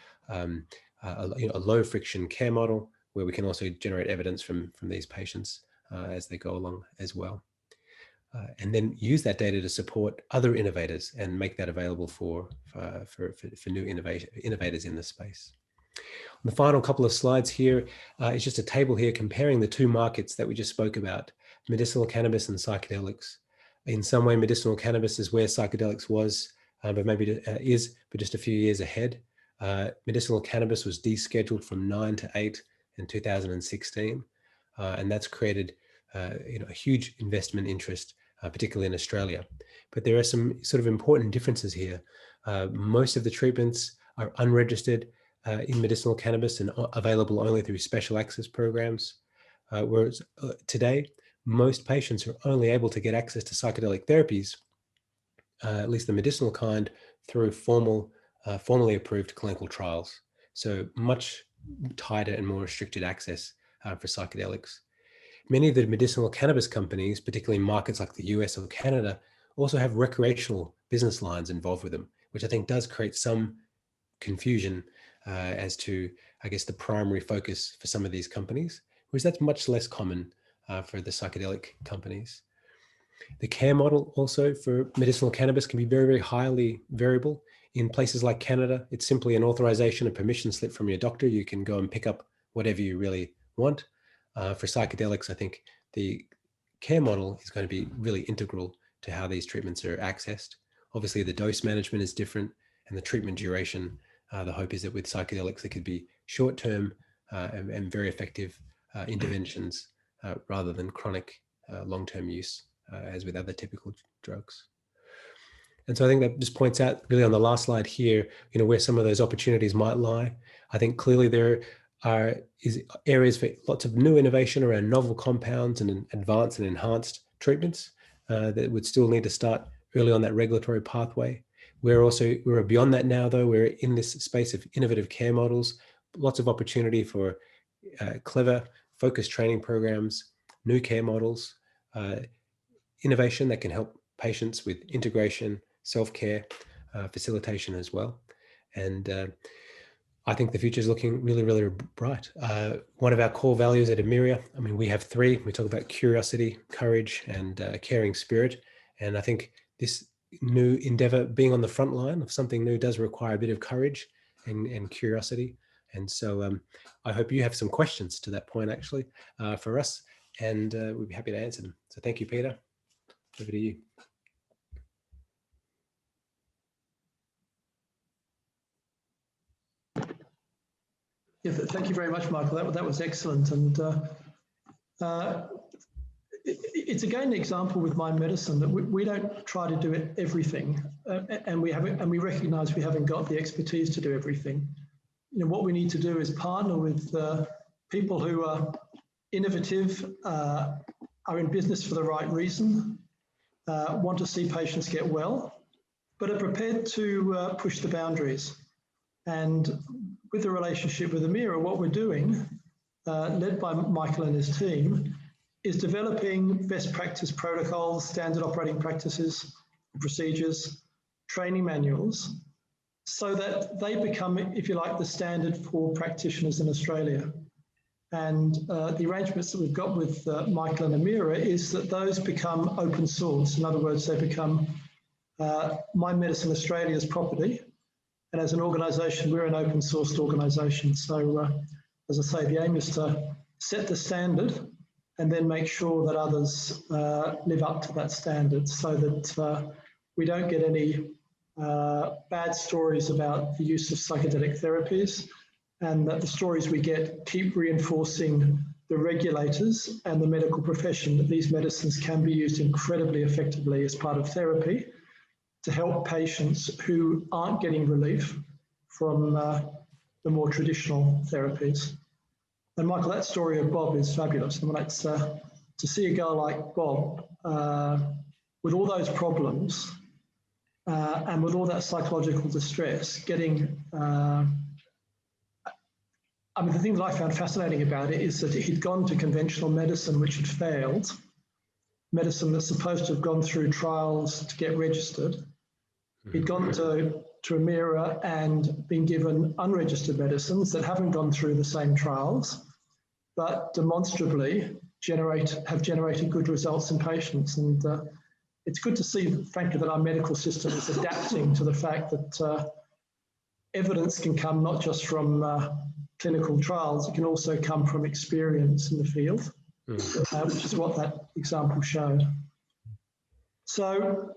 low friction care model where we can also generate evidence from these patients as they go along as well. And then use that data to support other innovators and make that available for new innovators in this space. On the final couple of slides here is just a table here comparing the two markets that we just spoke about, medicinal cannabis and psychedelics. In some way, medicinal cannabis is where psychedelics was, but maybe but just a few years ahead. Medicinal cannabis was descheduled from 9 to 8 in 2016. and that's created a huge investment interest, particularly in Australia. But there are some sort of important differences here. Most of the treatments are unregistered in medicinal cannabis and available only through special access programs, whereas today, most patients are only able to get access to psychedelic therapies, at least the medicinal kind, through formally approved clinical trials. So much tighter and more restricted access for psychedelics. Many of the medicinal cannabis companies, particularly in markets like the US or Canada, also have recreational business lines involved with them, which I think does create some confusion as to, I guess, the primary focus for some of these companies, whereas that's much less common for the psychedelic companies. The care model also for medicinal cannabis can be very, very highly variable. In places like Canada, it's simply an authorization, a permission slip from your doctor. You can go and pick up whatever you really want. For psychedelics, I think the care model is going to be really integral to how these treatments are accessed. Obviously, the dose management is different, and the treatment duration. The hope is that with psychedelics, it could be short-term and very effective interventions rather than chronic long-term use, as with other typical drugs. And so I think that just points out really on the last slide here, where some of those opportunities might lie. I think clearly there is areas for lots of new innovation around novel compounds and advanced and enhanced treatments that would still need to start early on that regulatory pathway. We're beyond that now, though. We're in this space of innovative care models, lots of opportunity for clever, focused training programs, new care models, innovation that can help patients with integration, self-care, facilitation as well. And I think the future is looking really, really bright. One of our core values at Emyria, we have three. We talk about curiosity, courage, and a caring spirit. And I think this new endeavor, being on the front line of something new, does require a bit of courage and curiosity. And so I hope you have some questions to that point, actually, for us, and we'd be happy to answer them. So thank you, Peter. Over to you. Yeah, thank you very much, Michael. That was excellent. And it's again an example with Mind Medicine that we don't try to do everything, and we recognise we haven't got the expertise to do everything. What we need to do is partner with people who are innovative, are in business for the right reason, want to see patients get well, but are prepared to push the boundaries. And with the relationship with Emyria, what we're doing, led by Michael and his team, is developing best practice protocols, standard operating practices, procedures, training manuals, so that they become, if you like, the standard for practitioners in Australia. And the arrangements that we've got with Michael and Emyria is that those become open source. In other words, they become Mind Medicine Australia's property. And as an organisation, we're an open sourced organisation. So as I say, the aim is to set the standard and then make sure that others live up to that standard, so that we don't get any bad stories about the use of psychedelic therapies, and that the stories we get keep reinforcing the regulators and the medical profession that these medicines can be used incredibly effectively as part of therapy to help patients who aren't getting relief from the more traditional therapies. And Michael, that story of Bob is fabulous. It's to see a girl like Bob with all those problems and with all that psychological distress, getting, the thing that I found fascinating about it is that he'd gone to conventional medicine, which had failed, medicine that's supposed to have gone through trials to get registered. He'd gone to Emyria and been given unregistered medicines that haven't gone through the same trials, but demonstrably have generated good results in patients. And it's good to see, frankly, that our medical system is adapting to the fact that evidence can come not just from clinical trials, it can also come from experience in the field, which is what that example showed. So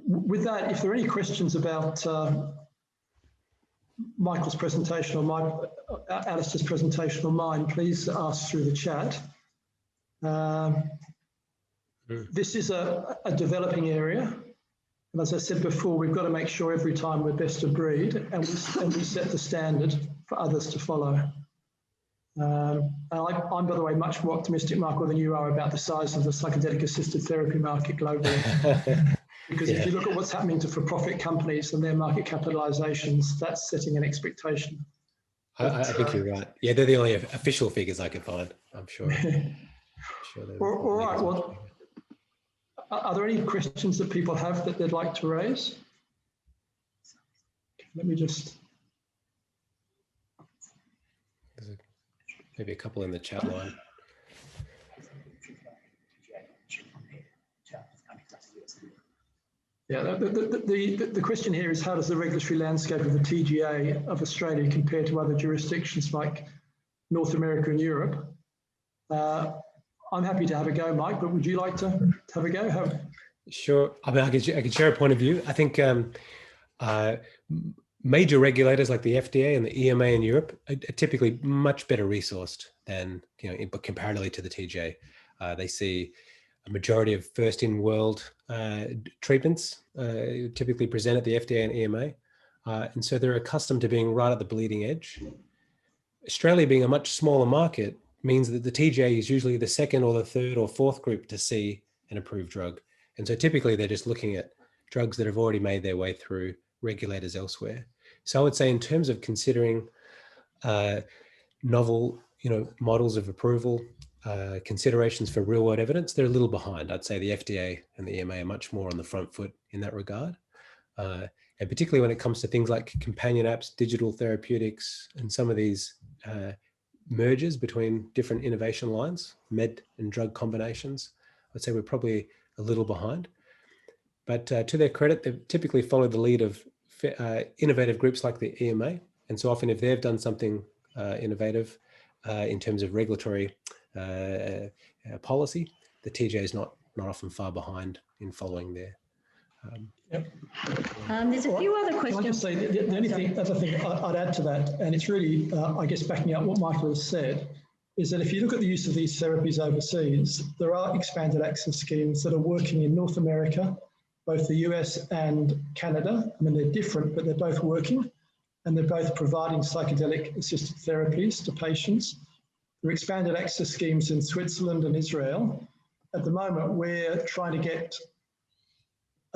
with that, if there are any questions about Michael's presentation or Alistair's presentation or mine, please ask through the chat. This is a developing area. And as I said before, we've got to make sure every time we're best of breed, and we set the standard for others to follow. And I'm, by the way, much more optimistic, Michael, than you are about the size of the psychedelic-assisted therapy market globally. Because if you look at what's happening to for-profit companies and their market capitalizations, that's setting an expectation. I think you're right. Yeah, they're the only official figures I could find, I'm sure. All right, well, are there any questions that people have that they'd like to raise? Let me just... There's maybe a couple in the chat line. Yeah, the question here is, how does the regulatory landscape of the TGA of Australia compare to other jurisdictions like North America and Europe? I'm happy to have a go, Mike, but would you like to have a go? Sure. I mean, I can share a point of view. I think major regulators like the FDA and the EMA in Europe are typically much better resourced than, but comparatively to the TGA. They see a majority of first-in-world treatments typically present at the FDA and EMA. And so they're accustomed to being right at the bleeding edge. Australia being a much smaller market means that the TGA is usually the second or the third or fourth group to see an approved drug. And so typically they're just looking at drugs that have already made their way through regulators elsewhere. So I would say in terms of considering novel, models of approval, considerations for real world evidence, they're a little behind. I'd say the FDA and the EMA are much more on the front foot in that regard. And particularly when it comes to things like companion apps, digital therapeutics, and some of these mergers between different innovation lines, med and drug combinations, I'd say we're probably a little behind. But to their credit, they've typically followed the lead of innovative groups like the EMA. And so often if they've done something innovative in terms of regulatory policy, the TGA is not often far behind in following there. There's a few other questions. Can I just say, the only other thing I'd add to that, and it's really, I guess, backing up what Michael has said, is that if you look at the use of these therapies overseas, there are expanded access schemes that are working in North America, both the US and Canada. I mean, they're different, but they're both working, and they're both providing psychedelic-assisted therapies to patients. There are expanded access schemes in Switzerland and Israel. At the moment, we're trying to get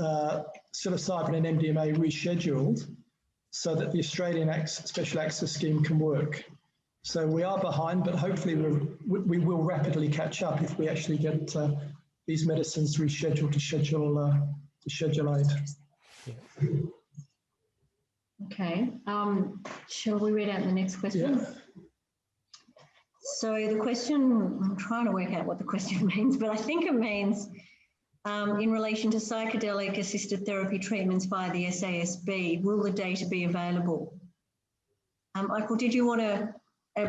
psilocybin and MDMA rescheduled so that the Australian special access scheme can work. So we are behind, but hopefully we will rapidly catch up if we actually get these medicines rescheduled to Schedule 8. Yeah. Okay. Shall we read out the next question? Yeah. So the question, I'm trying to work out what the question means, but I think it means in relation to psychedelic assisted therapy treatments via the SASB, will the data be available? Michael, did you want to,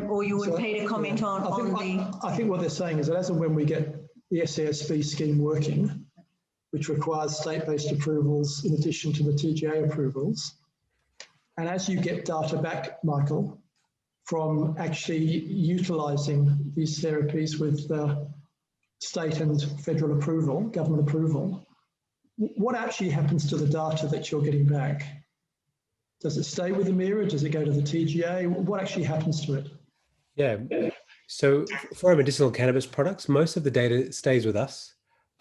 or you would Peter comment I think what they're saying is that as and when we get the SASB scheme working, which requires state-based approvals in addition to the TGA approvals, and as you get data back, Michael, from actually utilising these therapies with state and federal approval, government approval, what actually happens to the data that you're getting back? Does it stay with Emyria? Does it go to the TGA? What actually happens to it? Yeah, so for our medicinal cannabis products, most of the data stays with us.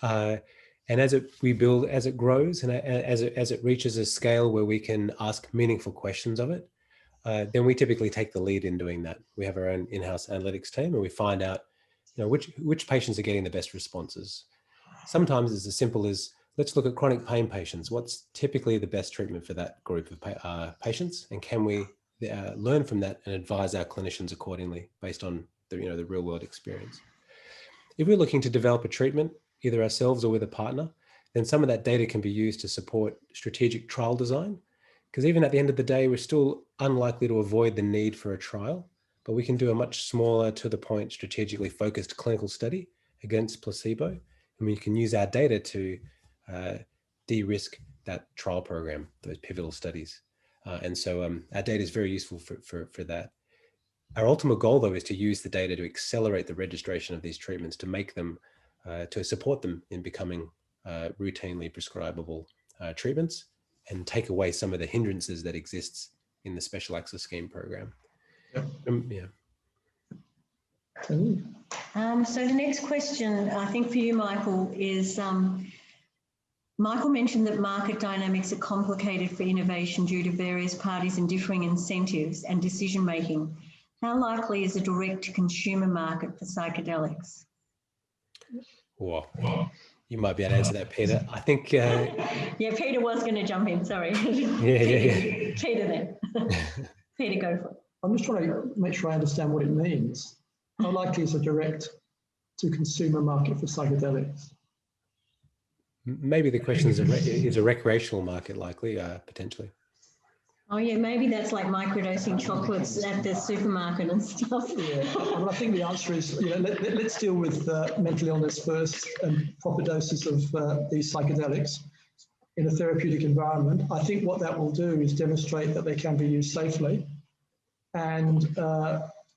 And as we build, as it grows, and as it reaches a scale where we can ask meaningful questions of it, then we typically take the lead in doing that. We have our own in-house analytics team, and we find out, which patients are getting the best responses. Sometimes it's as simple as, let's look at chronic pain patients. What's typically the best treatment for that group of patients, and can we learn from that and advise our clinicians accordingly based on the real world experience? If we're looking to develop a treatment, either ourselves or with a partner, then some of that data can be used to support strategic trial design. Because even at the end of the day, we're still unlikely to avoid the need for a trial, but we can do a much smaller, to the point, strategically focused clinical study against placebo. And we can use our data to de-risk that trial program, those pivotal studies. And so our data is very useful for that. Our ultimate goal, though, is to use the data to accelerate the registration of these treatments, to make them, to support them in becoming routinely prescribable treatments, and take away some of the hindrances that exists in the Special Access Scheme program. Yep. Yeah. So the next question, I think for you, Michael, is Michael mentioned that market dynamics are complicated for innovation due to various parties and differing incentives and decision-making. How likely is a direct-to-consumer market for psychedelics? Whoa. You might be able to answer that, Peter. I think... yeah, Peter was going to jump in, sorry. Yeah. Peter then. Peter, go for it. I'm just trying to make sure I understand what it means. How likely is a direct-to-consumer market for psychedelics? Maybe the question is a recreational market likely, potentially? Oh yeah, maybe that's like microdosing chocolates at the supermarket and stuff. Yeah, well, I think the answer is, let's deal with mental illness first and proper doses of these psychedelics in a therapeutic environment. I think what that will do is demonstrate that they can be used safely. And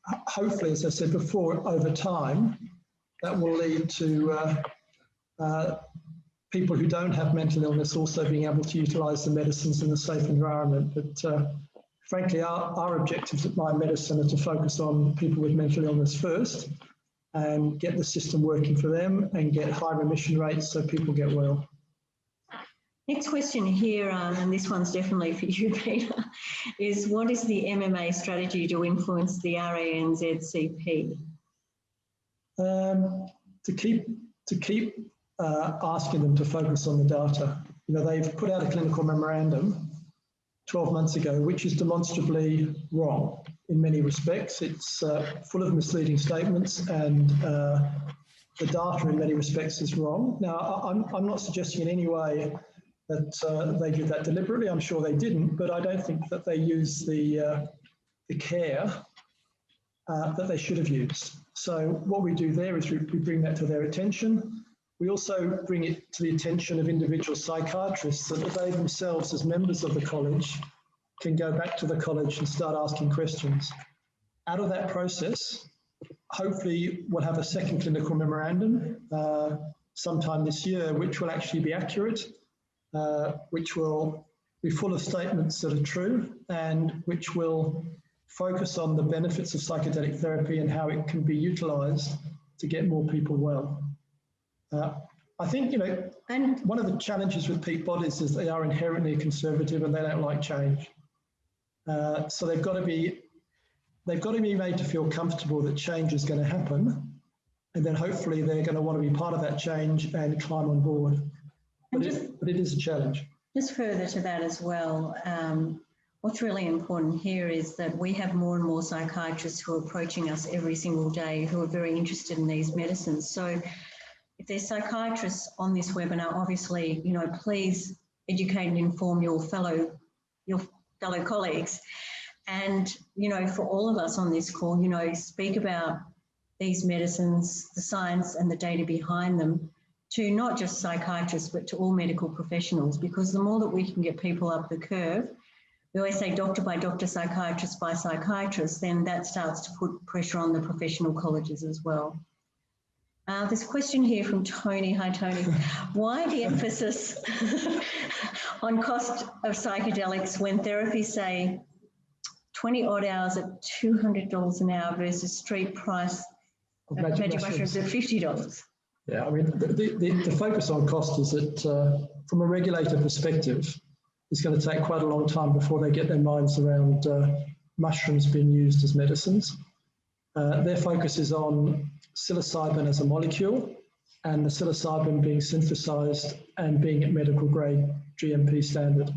hopefully, as I said before, over time, that will lead to people who don't have mental illness also being able to utilize the medicines in a safe environment. But frankly, our objectives at Mind Medicine are to focus on people with mental illness first and get the system working for them and get high remission rates so people get well. Next question here, and this one's definitely for you, Peter, is what is the MMA strategy to influence the RANZCP? To keep asking them to focus on the data. They've put out a clinical memorandum 12 months ago, which is demonstrably wrong in many respects. It's full of misleading statements, and the data in many respects is wrong. Now, I'm not suggesting in any way that they did that deliberately. I'm sure they didn't, but I don't think that they used the care that they should have used. So what we do there is we bring that to their attention. We also bring it to the attention of individual psychiatrists so that they themselves, as members of the college, can go back to the college and start asking questions. Out of that process, hopefully we'll have a second clinical memorandum sometime this year, which will actually be accurate, which will be full of statements that are true, and which will focus on the benefits of psychedelic therapy and how it can be utilized to get more people well. I think, and one of the challenges with peak bodies is they are inherently conservative and they don't like change. So they've got to be made to feel comfortable that change is going to happen, and then hopefully they're going to want to be part of that change and climb on board. But it is a challenge. Just further to that as well, what's really important here is that we have more and more psychiatrists who are approaching us every single day who are very interested in these medicines. So if there's psychiatrists on this webinar, obviously, please educate and inform your fellow colleagues. And, for all of us on this call, speak about these medicines, the science and the data behind them to not just psychiatrists, but to all medical professionals, because the more that we can get people up the curve, we always say doctor by doctor, psychiatrist by psychiatrist, then that starts to put pressure on the professional colleges as well. There's a question here from Tony. Hi, Tony. Why the emphasis on cost of psychedelics when therapies say 20 odd hours at $200 an hour versus street price of magic mushrooms at $50? Yeah, I mean, the focus on cost is that from a regulator perspective, it's going to take quite a long time before they get their minds around mushrooms being used as medicines. Their focus is on psilocybin as a molecule and the psilocybin being synthesized and being at medical grade GMP standard.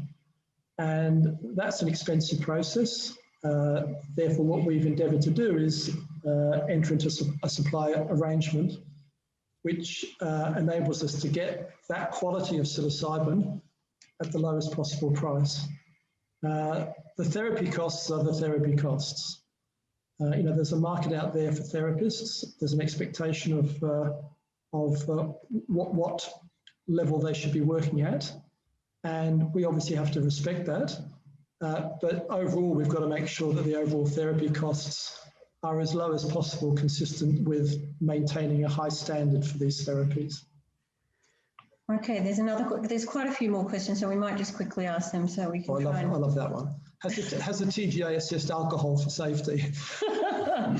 And that's an expensive process. Therefore, what we've endeavored to do is enter into a supply arrangement which enables us to get that quality of psilocybin at the lowest possible price. The therapy costs are the therapy costs. There's a market out there for therapists. There's an expectation of what level they should be working at. And we obviously have to respect that. But overall, we've got to make sure that the overall therapy costs are as low as possible, consistent with maintaining a high standard for these therapies. Okay, there's quite a few more questions, so we might just quickly ask them so we can I love that one. Has the TGA assessed alcohol for safety?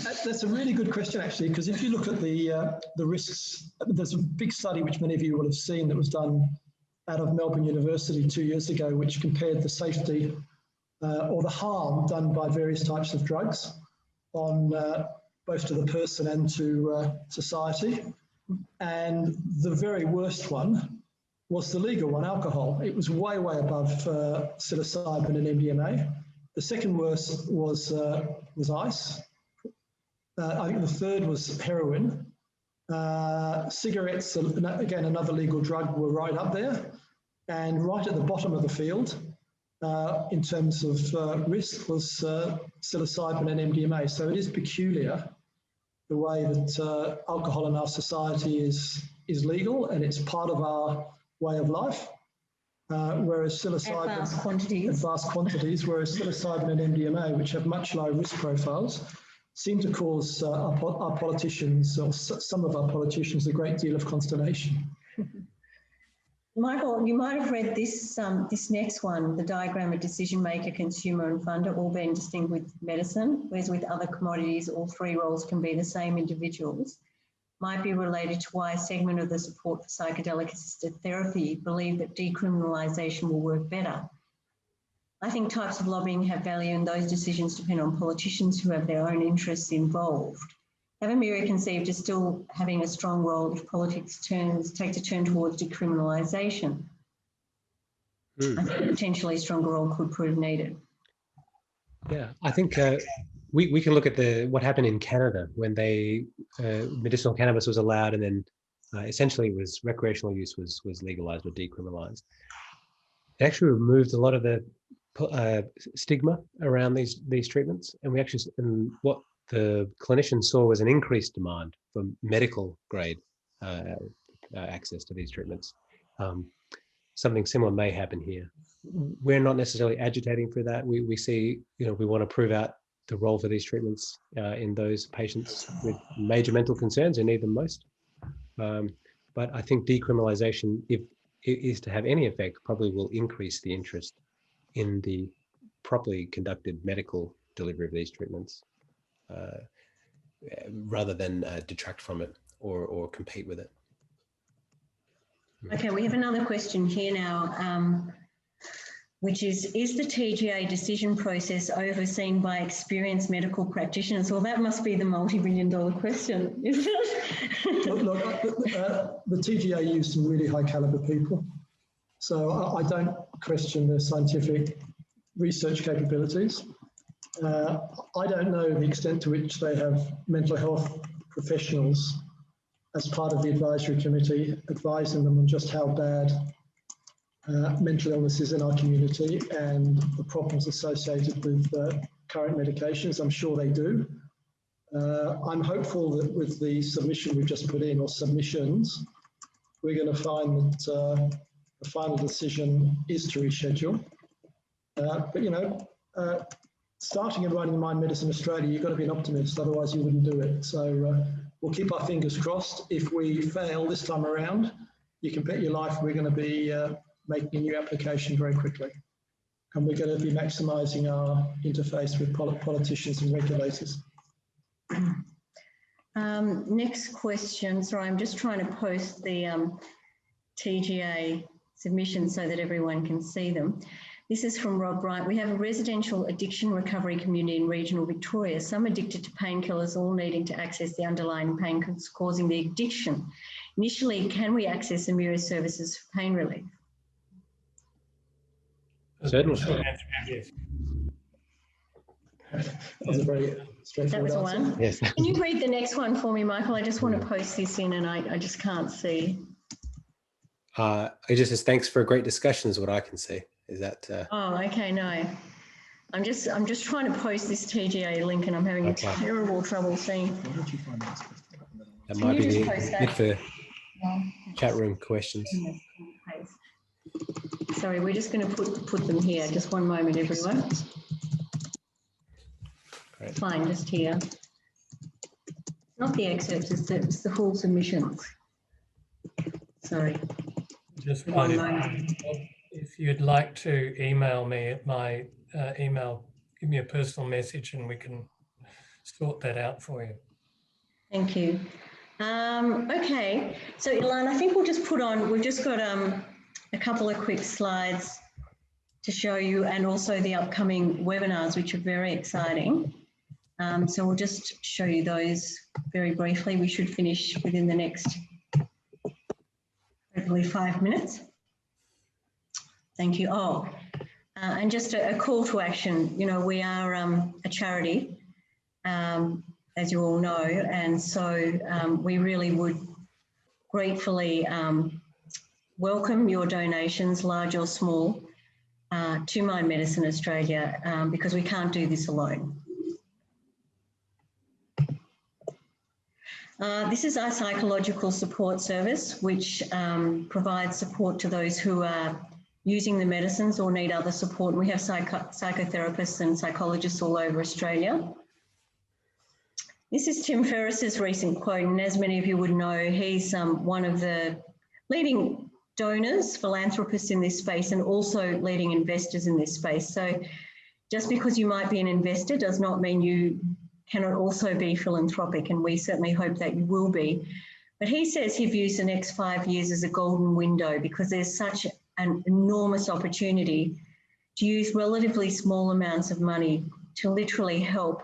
That's a really good question, actually, because if you look at the risks, there's a big study which many of you will have seen that was done out of Melbourne University 2 years ago, which compared the safety or the harm done by various types of drugs on both to the person and to society. And the very worst one was the legal one, alcohol. It was way, way above psilocybin and MDMA. The second worst was ice. I think the third was heroin. Cigarettes, again, another legal drug, were right up there. And right at the bottom of the field, in terms of risk, was psilocybin and MDMA. So it is peculiar the way that alcohol in our society is legal, and it's part of our way of life. Whereas psilocybin at vast quantities, whereas psilocybin and MDMA, which have much lower risk profiles, seem to cause our politicians, or some of our politicians, a great deal of consternation. Michael, you might have read this next one, the diagram of decision maker, consumer and funder, all being distinct with medicine, whereas with other commodities, all three roles can be the same individuals, might be related to why a segment of the support for psychedelic assisted therapy believe that decriminalisation will work better. I think types of lobbying have value and those decisions depend on politicians who have their own interests involved. Have Emyria conceived as still having a strong role if politics takes a turn towards decriminalisation? I think a potentially stronger role could prove needed. Yeah, I think we can look at what happened in Canada when medicinal cannabis was allowed, and then essentially it was recreational use was legalized or decriminalized. It actually removed a lot of the stigma around these treatments, and what the clinicians saw was an increased demand for medical grade access to these treatments. Something similar may happen here. We're not necessarily agitating for that. We see, we want to prove out the role for these treatments in those patients with major mental concerns who need them most. But I think decriminalization, if it is to have any effect, probably will increase the interest in the properly conducted medical delivery of these treatments, rather than detract from it or compete with it. Okay, we have another question here now, which is the TGA decision process overseen by experienced medical practitioners? Well, that must be the multi-billion-dollar question, isn't it? Look, the TGA used some really high caliber people. So I don't question their scientific research capabilities. I don't know the extent to which they have mental health professionals as part of the advisory committee advising them on just how bad mental illness is in our community and the problems associated with current medications. I'm sure they do. I'm hopeful that with the submission we've just put in, or submissions, we're going to find that the final decision is to reschedule. But starting and running Mind Medicine Australia, you've got to be an optimist, otherwise you wouldn't do it. So we'll keep our fingers crossed. If we fail this time around, you can bet your life we're going to be making a new application very quickly. And we're going to be maximising our interface with politicians and regulators. Next question. Sorry, I'm just trying to post the TGA submissions so that everyone can see them. This is from Rob Wright. We have a residential addiction recovery community in regional Victoria, some addicted to painkillers, all needing to access the underlying pain causing the addiction. Initially, can we access Emyria services for pain relief? Certainly. Yes. That was a very straightforward answer. That was one. Yes. Can you read the next one for me, Michael? I just want to post this in and I just can't see. It just says, thanks for a great discussion is what I can see. Is that? Oh, okay, no. I'm just trying to post this TGA link and I'm having terrible trouble seeing. Where did you find this? That might be it for chat room questions. Sorry, we're just going to put them here. Just one moment, everyone. Great. Fine, just here. Not the excerpts, it's the full submissions. Sorry. Just One one moment. if you'd like to email me at my email, give me a personal message and we can sort that out for you. Thank you. Okay, so Ilan, I think we'll just put on, we've just got a couple of quick slides to show you, and also the upcoming webinars, which are very exciting. So we'll just show you those very briefly. We should finish within the next, hopefully 5 minutes. Thank you. Oh, and just a call to action. You know, we are a charity, as you all know, and so we really would gratefully welcome your donations, large or small, to Mind Medicine Australia, because we can't do this alone. This is our psychological support service, which provides support to those who are using the medicines or need other support. We have psychotherapists and psychologists all over Australia. This is Tim Ferriss's recent quote, and as many of you would know, he's one of the leading donors, philanthropists in this space, and also leading investors in this space. So just because you might be an investor does not mean you cannot also be philanthropic, and we certainly hope that you will be. But he says he views the next 5 years as a golden window because there's such an enormous opportunity to use relatively small amounts of money to literally help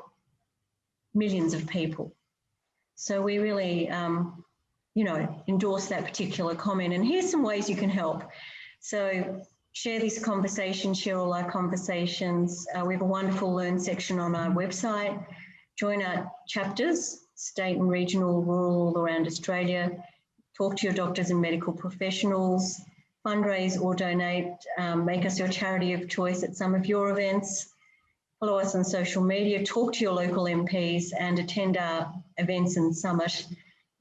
millions of people. So we really, you know, endorse that particular comment. And here's some ways you can help. So share this conversation, share all our conversations. We have a wonderful Learn section on our website. Join our chapters, state and regional, rural, all around Australia. Talk to your doctors and medical professionals. Fundraise or donate. Make us your charity of choice at some of your events. Follow us on social media. Talk to your local MPs and attend our events and summit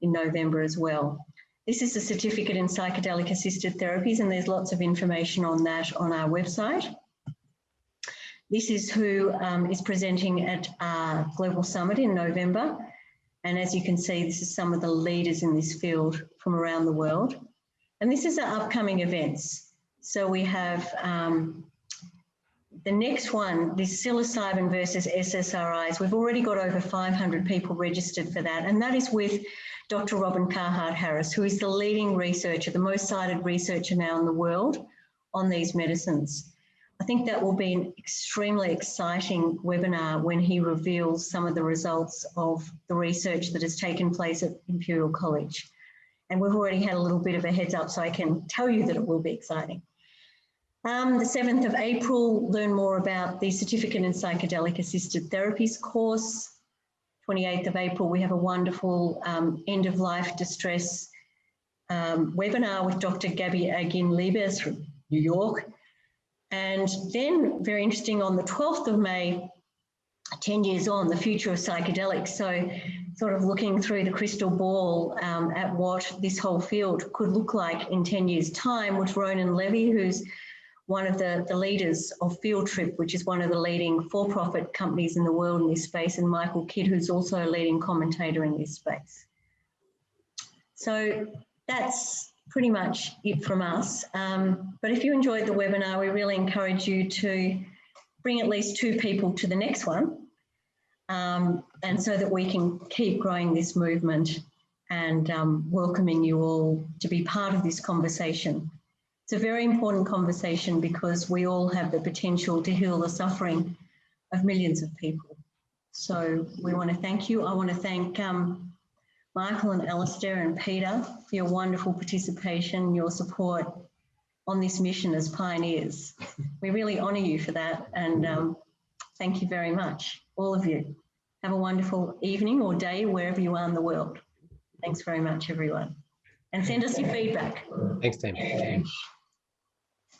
in November as well. This is a certificate in psychedelic assisted therapies, and there's lots of information on that on our website. This is who is presenting at our Global Summit in November. And as you can see, this is some of the leaders in this field from around the world. And this is our upcoming events. So we have the next one, this Psilocybin versus SSRIs. We've already got over 500 people registered for that. And that is with Dr. Robin Carhart-Harris, who is the leading researcher, the most cited researcher now in the world on these medicines. I think that will be an extremely exciting webinar when he reveals some of the results of the research that has taken place at Imperial College. And we've already had a little bit of a heads up, so I can tell you that it will be exciting. The 7th of April, learn more about the Certificate in Psychedelic Assisted Therapies course. 28th of April, we have a wonderful end-of-life distress webinar with Dr. Gabby Agin-Libes from New York. And then, very interesting, on the 12th of May, 10 years on, the future of psychedelics. So sort of looking through the crystal ball at what this whole field could look like in 10 years' time with Ronan Levy, who's one of the leaders of Field Trip, which is one of the leading for-profit companies in the world in this space, and Michael Kidd, who's also a leading commentator in this space. So that's pretty much it from us. But if you enjoyed the webinar, we really encourage you to bring at least 2 people to the next one, and so that we can keep growing this movement and welcoming you all to be part of this conversation. It's a very important conversation because we all have the potential to heal the suffering of millions of people. So we want to thank you. I want to thank Michael and Alistair and Peter for your wonderful participation, your support on this mission as pioneers. We really honour you for that, and thank you very much, all of you. Have a wonderful evening or day wherever you are in the world. Thanks very much, everyone. And send us your feedback. Thanks, Tim.